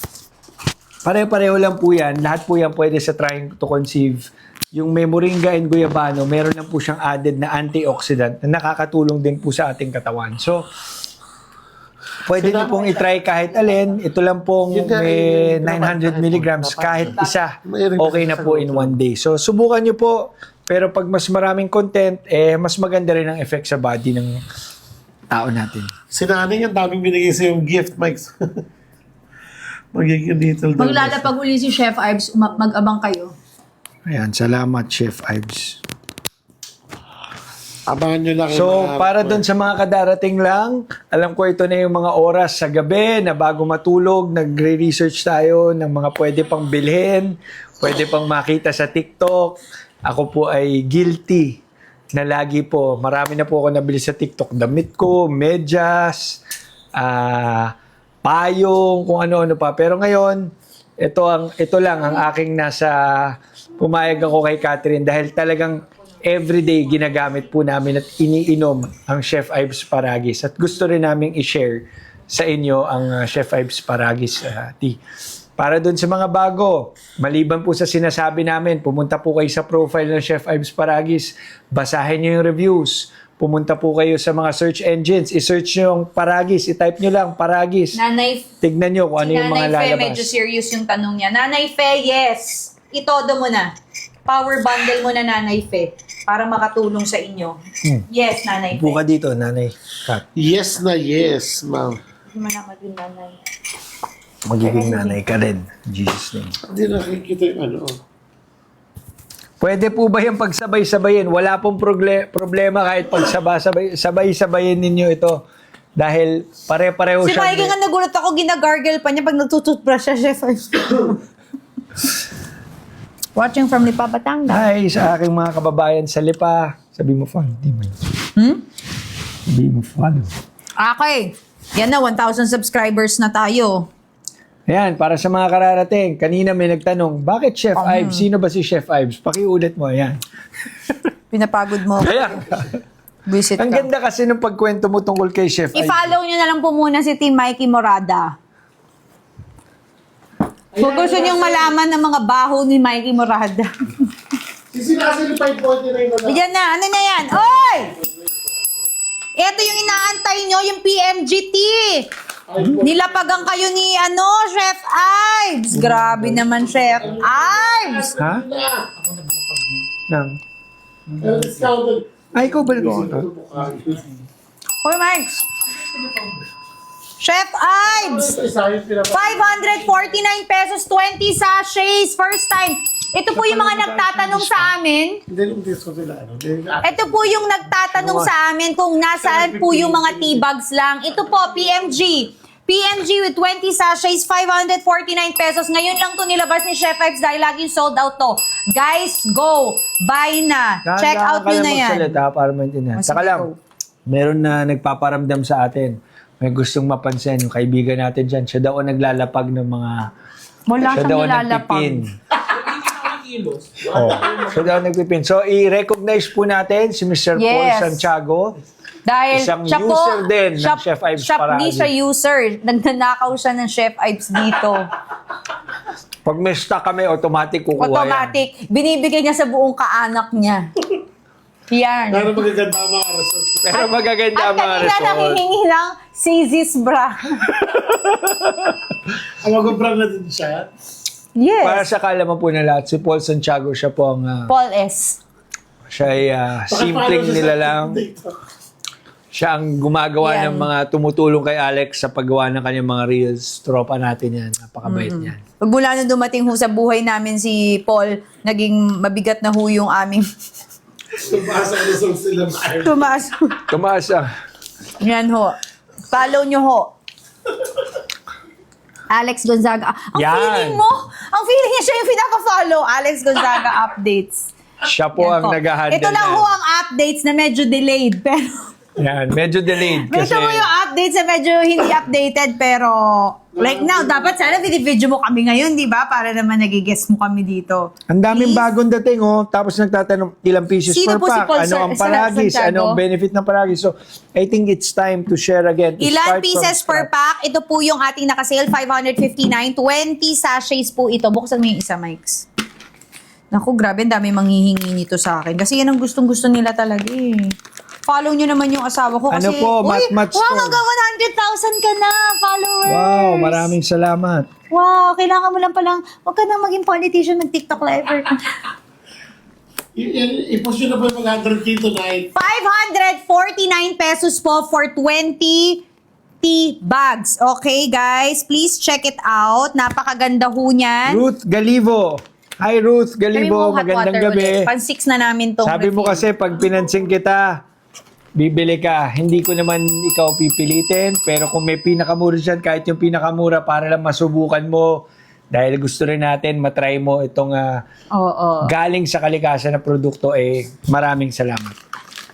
Pare-pareho lang po yan. Lahat po yan pwede sa trying to conceive. Yung may moringa and guyabano, meron lang po siyang added na antioxidant na nakakatulong din po sa ating katawan. So, pwede niyo pong itry kahit alin. Ito lang pong may 900 milligrams. Kahit isa, okay na po in 1 day. So, subukan niyo po. Pero pag mas maraming content, mas maganda rin ang effect sa body ng tao natin. Sinanay ang daming binigay sa yung gift, Mike. Magiging little daw. Maglalapag uli si Chef Ives, mag-abang kayo. Ayan, salamat Chef Ives. Abangan nyo lang. So, para doon sa mga kadarating lang, alam ko ito na yung mga oras sa gabi na bago matulog, nagre-research tayo ng mga pwede pang bilhin, pwede pang makita sa TikTok. Ako po ay guilty na lagi po, marami na po ako nabili sa TikTok. Damit ko, medyas, payong, kung ano-ano pa. Pero ngayon, ito lang ang aking pumayag ako kay Catherine dahil talagang everyday ginagamit po namin at iniinom ang Chef Ives Paragis. At gusto rin naming i-share sa inyo ang Chef Ives Paragis tea. Para dun sa mga bago, maliban po sa sinasabi namin, pumunta po kayo sa profile ng Chef Ives Paragis, basahin nyo yung reviews, pumunta po kayo sa mga search engines, i-search nyo yung Paragis, i-type nyo lang Paragis. Nanay, Tignan nyo kung ano yung mga Nanay Fe, lalabas. medyo serious yung tanong niya. Nanay Fe, yes. Itodo mo na. Power bundle mo na, Nanay Fe, para makatulong sa inyo. Yes, Nanay Fe. Upo ka dito, Nanay Kat. Yes na yes, ma'am. Hindi mo na maging nanay. Magiging nanay ka rin. Jesus name. Hindi nakikita yung ano. Pwede po ba yung pagsabay-sabayin? Wala pong problema kahit pagsabay-sabayin ninyo ito. Dahil pare-pareho Si siya. Mikey nga nagulat ako, ginagargle pa niya pag nagtututbrush siya, Chef Ives. Watching from Lipa, Batangas. Hi sa aking mga kababayan sa Lipa. Sabi mo, follow. Di mo. Sabi mo, follow. Okay. Yan na, 1,000 subscribers na tayo. Ayan, para sa mga kararating. Kanina may nagtanong, bakit Chef Ives? Sino ba si Chef Ives? Pakiulit mo, ayan. Pinapagod mo. Kaya, Visit ang ka. ganda kasi ng pagkwento mo tungkol kay Chef Ives. I-follow nyo na lang po muna si Team Mikey Morada. Kung gusto nyong malaman ng mga baho ni Mikey Morada. Sisinasin yung 549 na lang. Yan na, ano na yan? Oy! Ito yung inaantay nyo, yung PMGT. Nilapagan kayo ni, Chef Ives. Grabe naman, Chef Ives. Ha? Nang? Discounted. Ay, ikaw ba ito? Hoy, Mike. Chef Ives. 549 pesos, 20 sachets, first time. Ito po yung mga nagtatanong sa amin. Hindi yung disco sila. Ito po yung nagtatanong sa amin kung nasaan po yung mga tea bags lang. Ito po, PMG. PMG with 20 sachets, 549 pesos. Ngayon lang to nilabas ni Chef Ives dahil laging sold out to. Guys, go! Buy na! Check out nyo na yan. Magsalita para maintindihan. Sige, Saka lang, go. meron na nagpaparamdam sa atin. May gustong mapansin. Yung kaibigan natin dyan, siya daw ang naglalapag ng mga... Wala siya siyang daw ang nilalapag. nagpipin. Oh, siya daw ang nagpipin. So, i-recognize po natin si Mr. Paul Yes. Santiago. Dahil Isang siya po, user din ng Chef Ives siya, Paragi. Hindi siya user. Nagnanakaw siya ng Chef Ives dito. Pag may stock kami, automatic kukuha yan. Automatic. Binibigay niya sa buong kaanak niya. Yan. Pero magaganda ang mga resort. Pero magaganda ang mga At kanina resort. nakihingi ng Sizis bra. Ang mag-brand na din siya. Yes. Para sa kalaman po na lahat, si Paul Santiago, siya po ang... Paul S. siya ay simpleng nilalang. Siya ang gumagawa Yan. ng mga tumutulong kay Alex sa paggawa ng kanyang mga reels. Tropa natin yan. Napakabait niyan. Pag mula na dumating ho sa buhay namin si Paul, naging mabigat na ho yung aming Tumaas ang resort sila. tumaas. Tumaas ang... Yan ho. Follow nyo ho. Alex Gonzaga. Ang Yan. feeling mo, ang feeling niya siya yung pinaka-follow. Alex Gonzaga updates. Siya po Yan ang nag-handle Ito lang yan. ho ang updates na medyo delayed. Pero Yan, medyo delayed. Kasi ito mo yung updates na medyo hindi updated. Pero like now, dapat sana video mo kami ngayon, di ba? Para naman nagigess mo kami dito. ang daming Please. bagong dating, oh. Tapos nagtatanong ilang pieces Sino per po si pack. Paul Ano ang Santiago? paragis? Ano ang benefit ng paragis? So, I think it's time to share again. To Ilan start pieces from per scratch. pack? Ito po yung ating nakasale, 559. 20 sachets po ito. Buksan mo yung isa, Mikes. Naku, grabe, ang dami manghihingi nito sa akin. Kasi yan ang gustong-gusto nila talaga eh. Follow nyo naman yung asawa ko kasi... Ano po, Uy, Matmat wow, Store. hanggang 100,000 ka na, followers. Wow, maraming salamat. Wow, kailangan mo lang palang, huwag ka nang maging politician, mag-TikTok liver. I-push nyo na po yung 100K tonight. 549 pesos po for 20 tea bags. Okay, guys? Please check it out. Napakaganda ho niyan. Ruth Galivo. Hi Ruth Sabi Galivo, mo, hot magandang water gabi. ulit. Pan-6 na namin tong Sabi mo refill. kasi pag pinansin kita, bibili ka. Hindi ko naman ikaw pipilitin, pero kung may pinakamura dyan, kahit yung pinakamura para lang masubukan mo, dahil gusto rin natin matry mo itong Oo. galing sa kalikasan na produkto, maraming salamat.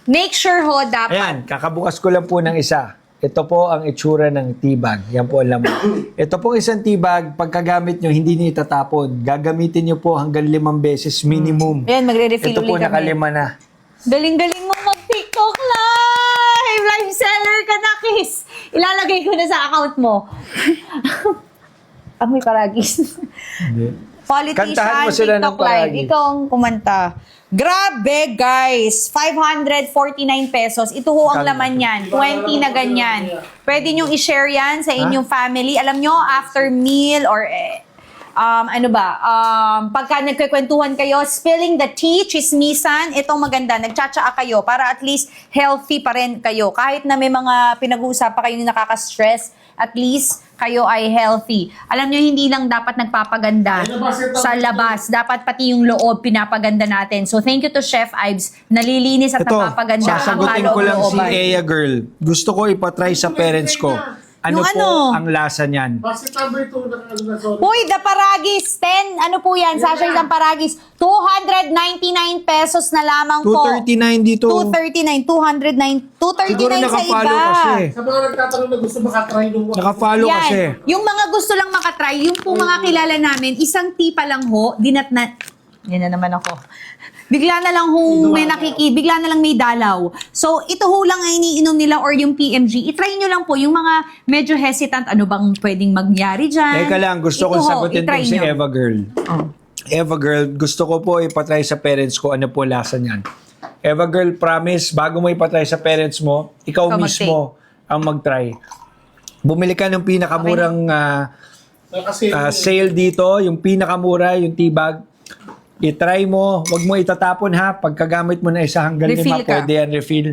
Make sure ho, dapat. Ayan, kakabukas ko lang po ng isa. Ito po ang itsura ng tea bag. Yan po ang laman. Ito pong isang tea bag, pagkagamit nyo, hindi nyo itatapon. Gagamitin nyo po hanggang 5 beses minimum. Ayan, magre-refill Ito po ulit kami. nakalima na. Galing-galing mo mag-TikTok live! Live seller ka na, Kiss! Ilalagay ko na sa account mo. May paragis. Politician, Kantahan mo sila ng TikTok live. paragis. Ikaw ang kumanta. Grabe, guys! 549 pesos. Ito ho ang laman yan. 20 na ganyan. Pwede nyo i-share yan sa inyong family. Alam nyo, after meal or pagka nagkikwentuhan kayo, spilling the tea, chismisan, itong maganda, nagtsatsaa kayo para at least healthy pa rin kayo. Kahit na may mga pinag-uusapan kayo na nakaka-stress, at least kayo ay healthy. Alam nyo, hindi lang dapat nagpapaganda sa labas. Dapat pati yung loob pinapaganda natin. So, thank you to Chef Ives. Nalilinis at Ito, napapaganda ang sasagutin ko lang si kaloob-looban. Ea Girl. Gusto ko ipatry sa parents ko. Ano Yung po ano? ang lasa niyan? Basket number 2 na sorry. Uy, the Paragis, 10, ano po yan, sachet ng Paragis, 299 pesos na lamang po. 239 dito. 239, 239 Siguro sa iba. nakapalo kasi. Sa mga nagtatanong na gusto makatry nung Nakapalo Yan. kasi. Yung mga gusto lang makatry, yung po mga kilala namin, isang tipa lang ho, dinatnat. Yan na naman ako. Bigla na lang bigla na lang may dalaw. So, ito ho lang ang iniinom nila or yung PMG. I-try nyo lang po yung mga medyo hesitant, ano bang pwedeng mangyari dyan. Teka lang, gusto ko Ito ho, sagutin i-try po si nyo. Eva Girl. Oh. Eva Girl, gusto ko po ipatry sa parents ko ano po lasa niyan. Eva Girl, promise, bago mo ipatry sa parents mo, ikaw Ikaw mismo ang mag-try. Bumili ka ng pinakamurang kasi sale dito, yung pinakamura, yung tea bag. I-try mo, wag mo itatapon ha. Pagkagamit mo na isa hanggang 5, Refill ka. pwede yan refill.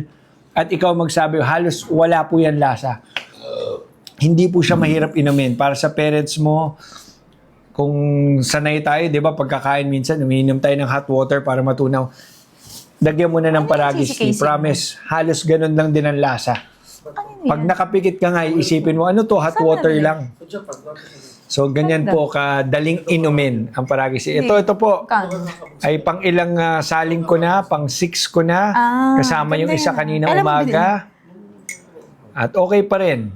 At ikaw magsabi, halos wala po yan lasa. Hindi po siya mahirap inumin. Para sa parents mo, kung sanay tayo, di ba, pagkakain minsan, umiinom tayo ng hot water para matunaw. Dagyan mo na ng paragis tea. sisikasin mo? Promise, halos ganun lang din ang lasa. Pag nakapikit ka nga, isipin mo, ano to, hot water lang. So, ganyan po kadaling inumin ang paragis tea. Ito po, ay pang ilang saling ko na, pang 6 ko na, kasama yung ganda isa yan. kanina Alam mo umaga. At okay pa rin.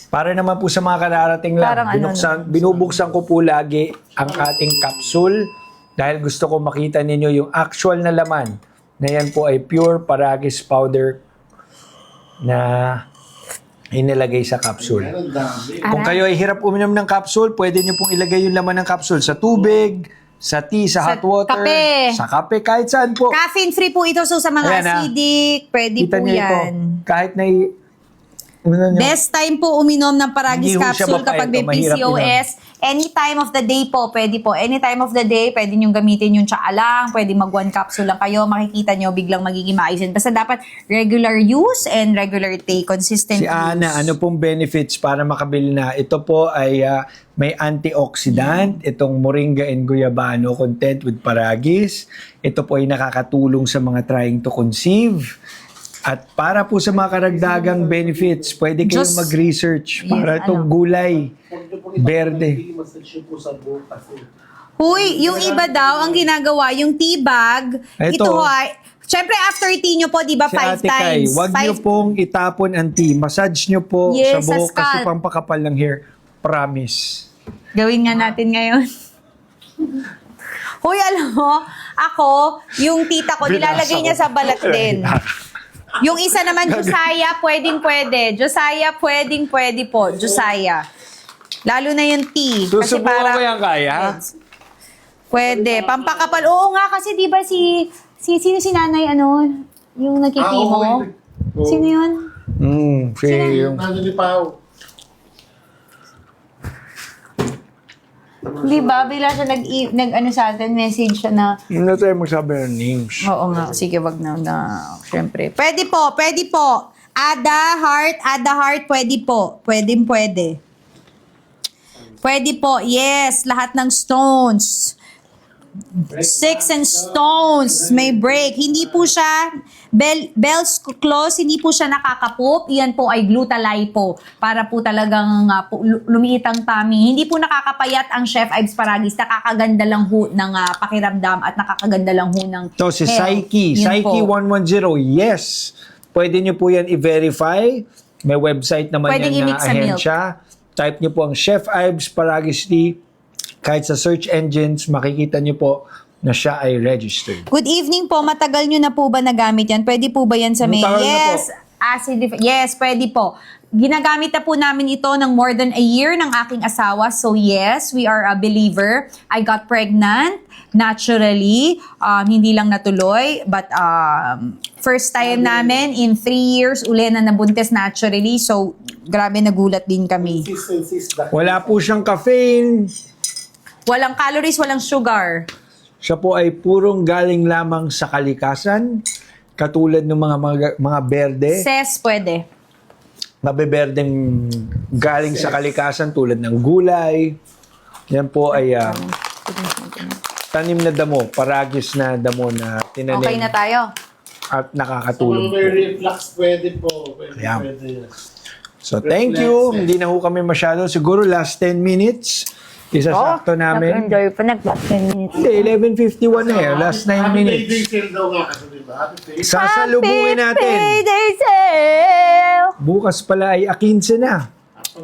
Para naman po sa mga kararating lang, Parang binubuksan ko po lagi ang ating capsule dahil gusto ko makita ninyo yung actual na laman na yan po ay pure paragis powder na inilagay sa capsule. Kung kayo ay hirap uminom ng capsule, pwede nyo pong ilagay yung laman ng capsule sa tubig, sa tea, sa hot water, kape. sa kape, kahit saan po. Caffeine free po ito. So, sa mga Ayan, acidic, pwede Kita po niyo ito. yan. Kahit na Best time po uminom ng Paragis Hindi ho siya capsule mapait, kapag may mahirap PCOS. Any time of the day po, pwede po. Any time of the day, pwede nyo gamitin yung tsaa lang, pwede mag 1 capsule lang kayo, makikita nyo biglang magiging maayos yun. Basta dapat regular use and regular take, consistent Si Ana, use. ano pong benefits para makabili na? Ito po ay may antioxidant, itong moringa and guyabano content with paragis. Ito po ay nakakatulong sa mga trying to conceive. At para po sa mga karagdagang benefits, pwede kayong Just- mag-research para Yes, itong gulay, berde. Huy, yung iba daw, ang ginagawa, yung tea bag, Ito. ito ay, syempre after tea nyo po, di ba, Si 5 Ate Kai, times. wag niyo pong itapon ang tea. Massage niyo po Yes, sa sa buhok kasi scalp. pampakapal ng hair. Promise. Gawin nga natin ngayon. Hoy, alam mo, ako, yung tita ko, nilalagay niya sa balat din. Yung isa naman, Josiah, pwedeng-pwede. Josiah, pwedeng-pwede po. Josiah. Lalo na yung tea. Kasi Susubukan para, ko yan, kaya? pwede. Pampakapal. Oo nga, kasi di ba sino si nanay, ano, yung nagkikimo? Sino yun? Yung... Nandun ni Pao. Di ba? Bigla siya nag-ano sa atin, message siya na, Hindi tayo magsabi ng names. oo nga, sige, wag na, syempre. Pwede po, pwede po. Ada heart, pwede po. Pwede. Pwede po, yes. Lahat ng stones. 6 and stones, may break. Hindi po siya, bells close, hindi po siya nakakapoop. Iyan po ay glutalipo para po talagang lumiit ang tummy. Hindi po nakakapayat ang Chef Ives Paragis. Nakakaganda lang ho ng pakiramdam at nakakaganda lang ho ng So, si health. Psyche, Yun Psyche po. 110, yes. Pwede nyo po yan i-verify. May website naman Pwedeng yan na i-mix sa milk. ahensya. Type nyo po ang Chef Ives Paragis Tea. Kahit sa search engines, makikita nyo po na siya ay registered. Good evening po. Matagal nyo na po ba nagamit yan? Pwede po ba yan sa may... Matagal na Yes. Yes, pwede po. Ginagamit na po namin ito ng more than a year ng aking asawa. So yes, we are a believer. I got pregnant naturally. Hindi lang natuloy. But first time namin in 3 years, uli na nabuntis naturally. So grabe, nagulat din kami. Wala po siyang caffeine. Walang calories, walang sugar. Siya po ay purong galing lamang sa kalikasan. Katulad ng mga berde. Ses, pwede. Mabeberdeng galing sa kalikasan tulad ng gulay. Yan po ay tanim na damo, paragis na damo na tinanim Okay na tayo. at Kung nakakatulong may po. reflux, pwede po. Ayan. Pwede. So thank you. Hindi na ho kami masyado. Siguro last 10 minutes. Isasakto namin. Nag-enjoy pa, nag-10 minutes. Hindi, 11:51 na eh. Last 9 Happy minutes. Payday sale daw nga kasi, di ba? Happy Payday. Sasalubungin natin. Payday sale! Bukas pala ay 15 na.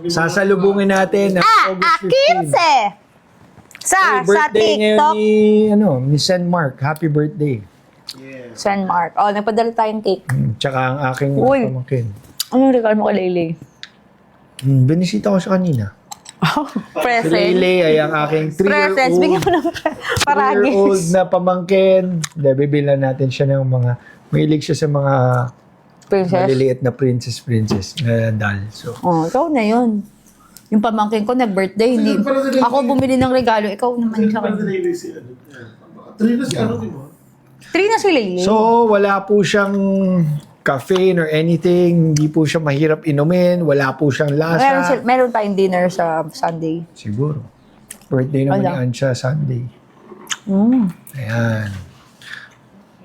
Sasalubungin natin ang August 15. 15! Sa Birthday ngayon TikTok. ni San Mark. Happy birthday. San Mark. Oh, nagpadala tayong cake. Tsaka ang aking Uy. pamangkin. Anong regalo mo kay Laylay? Binisita ko siya kanina. Si Present. Laylay ay ang aking Presents. Bigyan mo ng 3-year-old paragis. na pamangkin. Bibilan natin siya ng mga, mahilig siya sa mga Princess. maliliit na princess na doll. So, Oh, ikaw na yun. Yung pamangkin ko nag-birthday. Hindi. Ako bumili ng regalo. Ikaw naman sa Pwede akin. na si ano. Three na si ano, di ba? 3 na si Laylay. so wala po siyang caffeine or anything. Hindi po siya mahirap inumin. Wala po siyang lasa. meron tayong dinner sa Sunday. Siguro. Birthday naman ni Ala. Ansha Sunday. Mm. Ayan.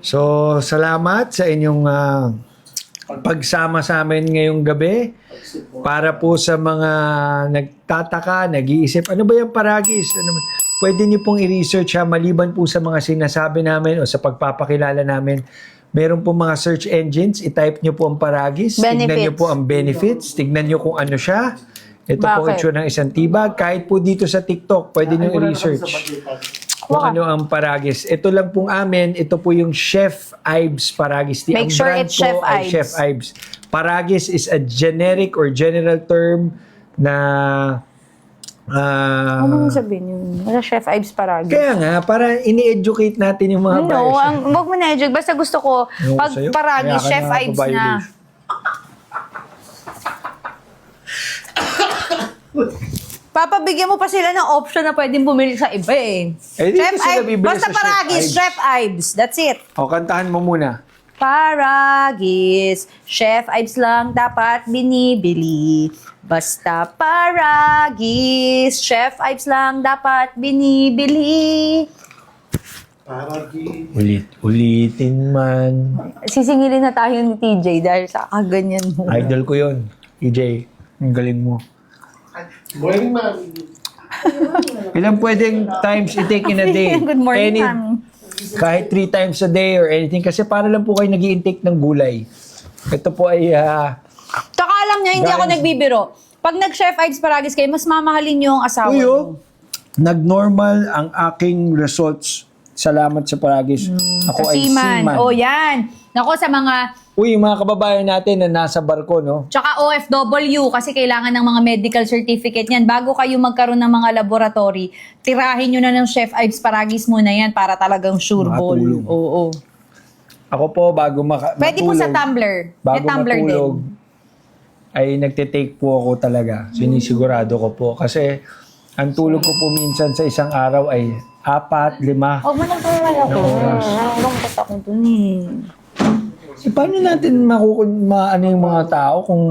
So, salamat sa inyong pagsama sa amin ngayong gabi. Para po sa mga nagtataka, nag-iisip, ano ba yung paragis? Pwede niyo pong i-research maliban po sa mga sinasabi namin o sa pagpapakilala namin. Meron po mga search engines, i-type niyo po ang paragis, tignan niyo po ang benefits, tignan niyo kung ano siya. Ito po Bakit? itsura ng isang tibag. Kahit po dito sa TikTok, pwede niyo i-research kung ano ang paragis. Ito lang pong amin, ito po yung Chef Ives Paragis Tea. Make Ang sure brand it's po Chef ay Ives. Chef Ives. Paragis is a generic or general term na Ano mo sabihin yun? Wala Chef Ives Paragis. kaya nga, para ini-educate natin yung mga No, buyers. wag mo na i-joke. Basta gusto ko, Ewan ko pag sa'yo. Paragis, Kaya ka Chef na Ives na. pa-violation. Papabigyan mo pa sila ng option na pwedeng bumili sa iba eh. Eh, di Chef ko sila Ives, bibili basta sa Chef Paragis, Ives. Chef Ives. That's it. O, kantahan mo muna. Paragis, Chef Ives lang dapat binibili. Basta Paragis, Chef Ives lang dapat binibili. Paragi. Ulitin man. Sisingilin na tayo ni TJ dahil sa kaganyan mo. Idol ko yun. EJ, ang galing mo. Morning, ma'am. Ilang pwedeng times i-take in a day? Good morning, Any- ma'am. Kahit 3 times a day or anything. Kasi para lang po kayo nag-i-intake ng gulay. Ito po ay... Tsaka alam niya, hindi ako Guys. nagbibiro. Pag nag-Chef Ives Paragis kayo, mas mamahalin niyo ang asawa Uyo, niyo. nag-normal ang aking results. Salamat sa Paragis. Ako Sa ay seaman. seaman. O yan. Nako sa mga, Uy, yung mga kababayan natin na nasa barko, no? tsaka OFW, kasi kailangan ng mga medical certificate yan. Bago kayo magkaroon ng mga laboratory, tirahin nyo na ng Chef Ives Paragis muna yan para talagang sure ball. Makatulong. Oo. Ako po, bago Pwede po sa tumbler. May bago tumbler matulog, din. ay nagte-take po ako talaga. Sinisigurado ko po. Kasi ang tulog ko po minsan sa isang araw ay 4, 5. Huwag mo nang pala ako. oras. Nalungkot ako dun eh. paano natin maano yung mga tao kung...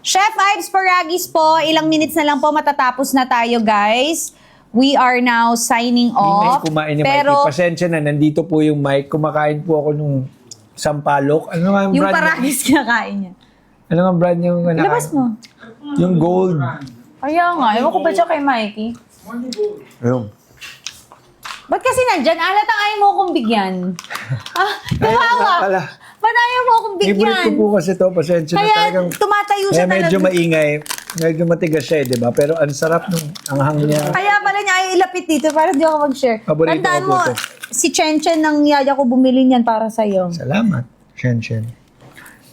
Chef Ives Paragis po, ilang minutes na lang po matatapos na tayo, guys. We are now signing May off. kumain ni Pero Mikey. Pasensya na, nandito po yung mic. Kumakain po ako nung sampalok. Ano nga ang yung brand? Paragis kinakain niya. Ano nga ang brand yung kinakain? Labas mo. Yung gold. Kaya nga, ewan ko ba siya kay Mikey? Ayun. Ba't kasi nandyan? Alatang ayaw mo akong bigyan. Kawawa. Pala. Ba't ayaw mo akong Favorite ko bigyan? po kasi to. Pasensya na Kaya talagang... tumatayo Kaya siya medyo talaga. maingay. Medyo matigas siya, di ba? Pero ang sarap nung anghang niya. Kaya pala niya ay ilapit dito para di ako mag-share. Paborito Tandaan ko po mo, to. si Chen ng yaya ko bumili niyan para sa'yo. Salamat. Shen.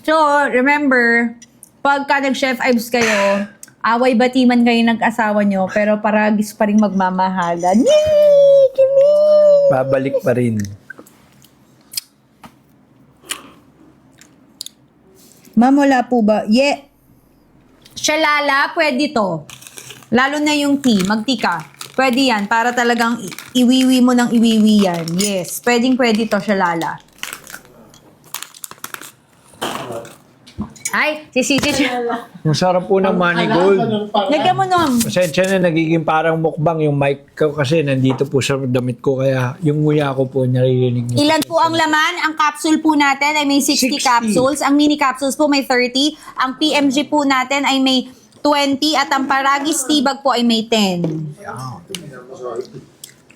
So, remember, pagka nag-Chef Ives kayo, away batiman kayo nag-asawa nyo, pero paragis pa rin magmamahalan. Yay! Kimi! Babalik pa rin. Ma'am, wala po ba? Shalala, pwede to. Lalo na yung tea, mag-tea ka. Pwede yan, para talagang iwiwi mo ng iwiwi yan. Yes, pwede to, shalala. Ay, si Ang sarap po ng Manigold. Lagyan mo nun. Pasensya na, nagiging parang mukbang yung mic ko kasi nandito po sa damit ko. Kaya yung nguya ko po naririnig niyo. Ilan po ang laman? Ang capsule po natin ay may 60 60. capsules. Ang mini capsules po may 30. Ang PMG po natin ay may 20. At ang Paragis Tibag po ay may 10.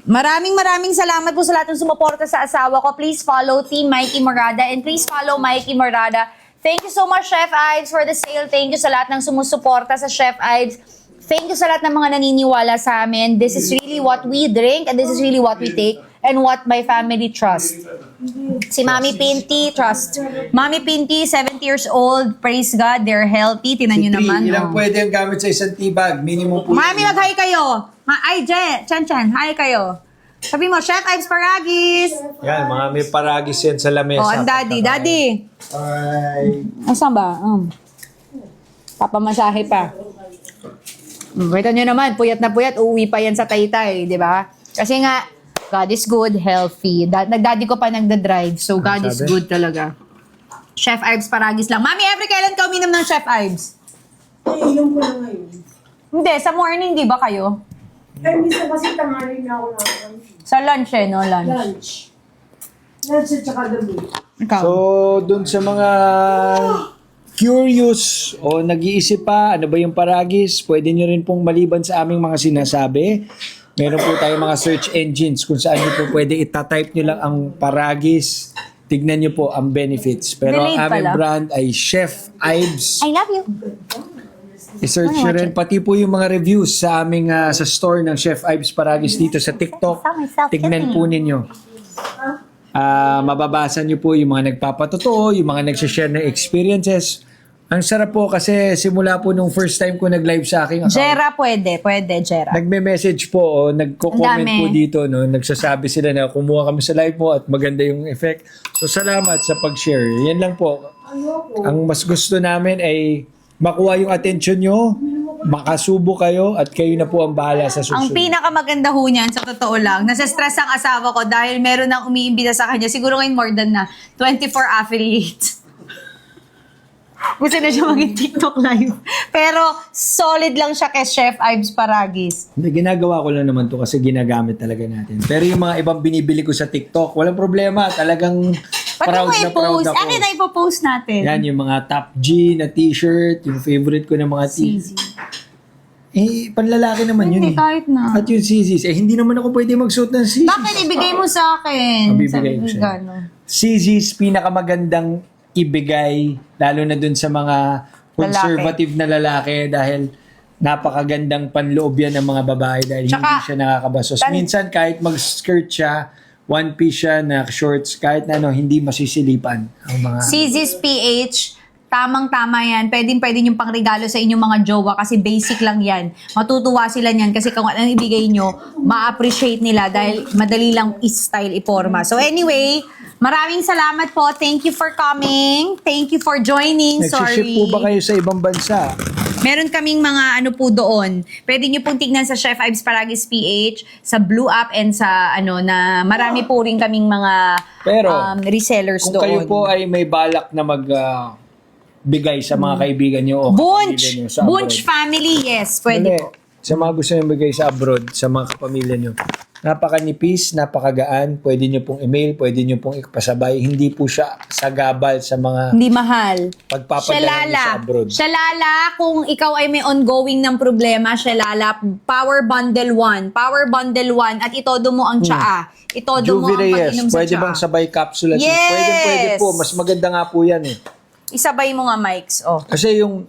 Maraming salamat po sa lahat ng sumuporta sa asawa ko. Please follow Team Mikey Morada and please follow Mikey Morada. Thank you so much, Chef Ives, for the sale. Thank you sa lahat ng sumusuporta sa Chef Ives. Thank you sa lahat ng mga naniniwala sa amin. This is really what we drink and this is really what we take and what my family trust. Si Mami Pinty, trust. Mami Pinty, 70 years old. Praise God, they're healthy. Tinan nyo naman. Ilang Oh. pwede ang gamit sa isang tibag? Minimum po. Mami, mag-hi kayo. Ay, Chan, hi kayo. Sabi mo, Chef Ives Paragis. Yan, mga may paragis yan sa lamesa. Oh, ang daddy. Daddy. Bye. Asan ba? Papamasahe pa. Kita nyo naman, puyat na puyat, uuwi pa yan sa Taytay, di ba? Kasi nga, God is good, healthy. Nagdaddy ko pa nagda-drive, so God is sabi? good talaga. Chef Ives Paragis lang. Mami, every kailan ka uminom ng Chef Ives? Ay, inom ko na ngayon. Hindi, sa morning, di ba kayo? Ay, minsan kasi tanghali na ako na Sa lunch no? Lunch. lunch. Lunch at saka gabi. Ikaw. So, dun sa mga curious o nag-iisip pa, ano ba yung paragis, pwede nyo rin pong maliban sa aming mga sinasabi. Meron po tayong mga search engines kung saan nyo po pwede itatype nyo lang ang paragis. Tignan nyo po ang benefits. Pero ang Delayed aming pala. brand ay Chef Ives. I love you. I-search nyo rin. Pati po yung mga reviews sa aming sa store ng Chef Ives Paragis dito sa TikTok. Tignan po ninyo. Mababasa nyo po yung mga nagpapatotoo, yung mga nagsashare ng experiences. Ang sarap po kasi simula po nung first time ko nag-live sa aking account. Jera, pwede, Jera. Nagme-message po o nagko-comment Ang dami. po dito. No? Nagsasabi sila na kumuha kami sa live mo at maganda yung effect. So salamat sa pag-share. Yan lang po. Ang mas gusto namin ay makuha yung attention nyo, makasubo kayo, at kayo na po ang bahala sa Ang susunod. pinakamaganda ho niyan, sa totoo lang, nasa-stress ang asawa ko dahil meron nang umiimbita sa kanya. Siguro ngayon more than na 24 affiliates. Gusto na siya maging TikTok live. Pero solid lang siya kay Chef Ives Paragis. Hindi, ginagawa ko lang naman to kasi ginagamit talaga natin. Pero yung mga ibang binibili ko sa TikTok, walang problema. Talagang Pati proud mo na proud i-post. ako. Akin na ipopost natin. Yan, yung mga top G na t-shirt, yung favorite ko na mga Easy. panlalaki naman yun Hindi, kahit na. At yung CZs, hindi naman ako pwede magsuot ng CZs. Bakit ibigay mo sa akin? Mabibigay ko Sabi sa'yo. gano. CZs, pinakamagandang ibigay, lalo na dun sa mga conservative na lalaki dahil napakagandang panloob yan ng mga babae dahil Tsaka, hindi siya nakakabasos. Minsan kahit mag-skirt siya, one piece siya na shorts, kahit na hindi masisilipan ang mga... CZ's PH, tamang-tama yan. Pwede yung pangregalo sa inyong mga jowa kasi basic lang yan. Matutuwa sila niyan kasi kung anong ibigay nyo, ma-appreciate nila dahil madali lang i-style, iporma. So anyway, maraming salamat po. Thank you for coming. Thank you for joining. Nagsiship Sorry. po ba kayo sa ibang bansa? Meron kaming mga ano po doon. Pwede nyo pong tignan sa Chef Ives Paragis PH, sa Blue App, and sa ano na marami po rin kaming mga Pero, resellers Kung doon. kayo po ay may balak na bigay sa mga kaibigan nyo o Bunch! kapamilya nyo sa Bunch abroad. family, yes. Pwede Dali. po. Sa mga gusto nyo bigay sa abroad, sa mga kapamilya nyo. Napakanipis, napakagaan, pwede nyo pong email, pwede nyo pong ipasabay. Hindi po siya sagabal sa mga Hindi mahal. pagpapadala nyo sa abroad. Shalala, kung ikaw ay may ongoing ng problema, Shalala, Power Bundle 1. Power Bundle 1 at itodo mo ang tsaa. Itodo mo Juvie ang Reyes, pag-inom sa pwede tsaa. bang sabay capsule? Yes! Pwede po. Mas maganda nga po yan eh. Isabay mo nga, Mikes. Oh, Kasi yung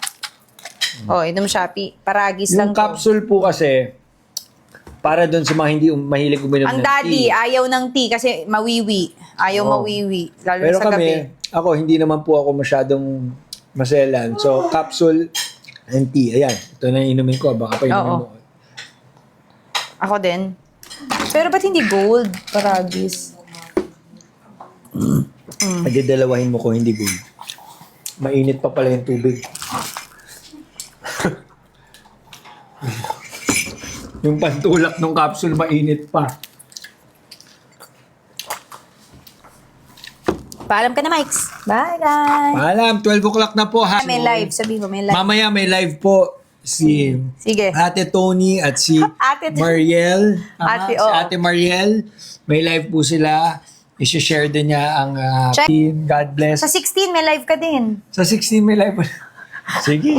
inom Shopee. Paragis lang yung to. capsule po kasi, para doon sa mga hindi mahilig uminom Ang ng daddy, tea. ayaw ng tea kasi mawiwi. Ayaw Oo. mawiwi. Lalo Pero sa gabi. ako, hindi naman po ako masyadong maselan. So, capsule and tea. Ayan, ito na yung inumin ko. Baka pa inumin Oo. mo. Ako din. Pero ba't hindi gold? Paragis. Pagdadalawahin mo ko, hindi good. Mainit pa pala yung tubig. Yung pantulak ng capsule, mainit pa. Paalam ka na, Mikes. Bye, guys. Paalam, 12 o'clock na po. Ha? May live. Sabi mo, may live. Mamaya may live po si Sige. Ate Tony at si Ate Tony. Mariel. Ate, Si oo. Ate Mariel. May live po sila. I-share din niya ang Check. team. God bless. Sa 16, may live ka din. Sa 16 may live. Sige.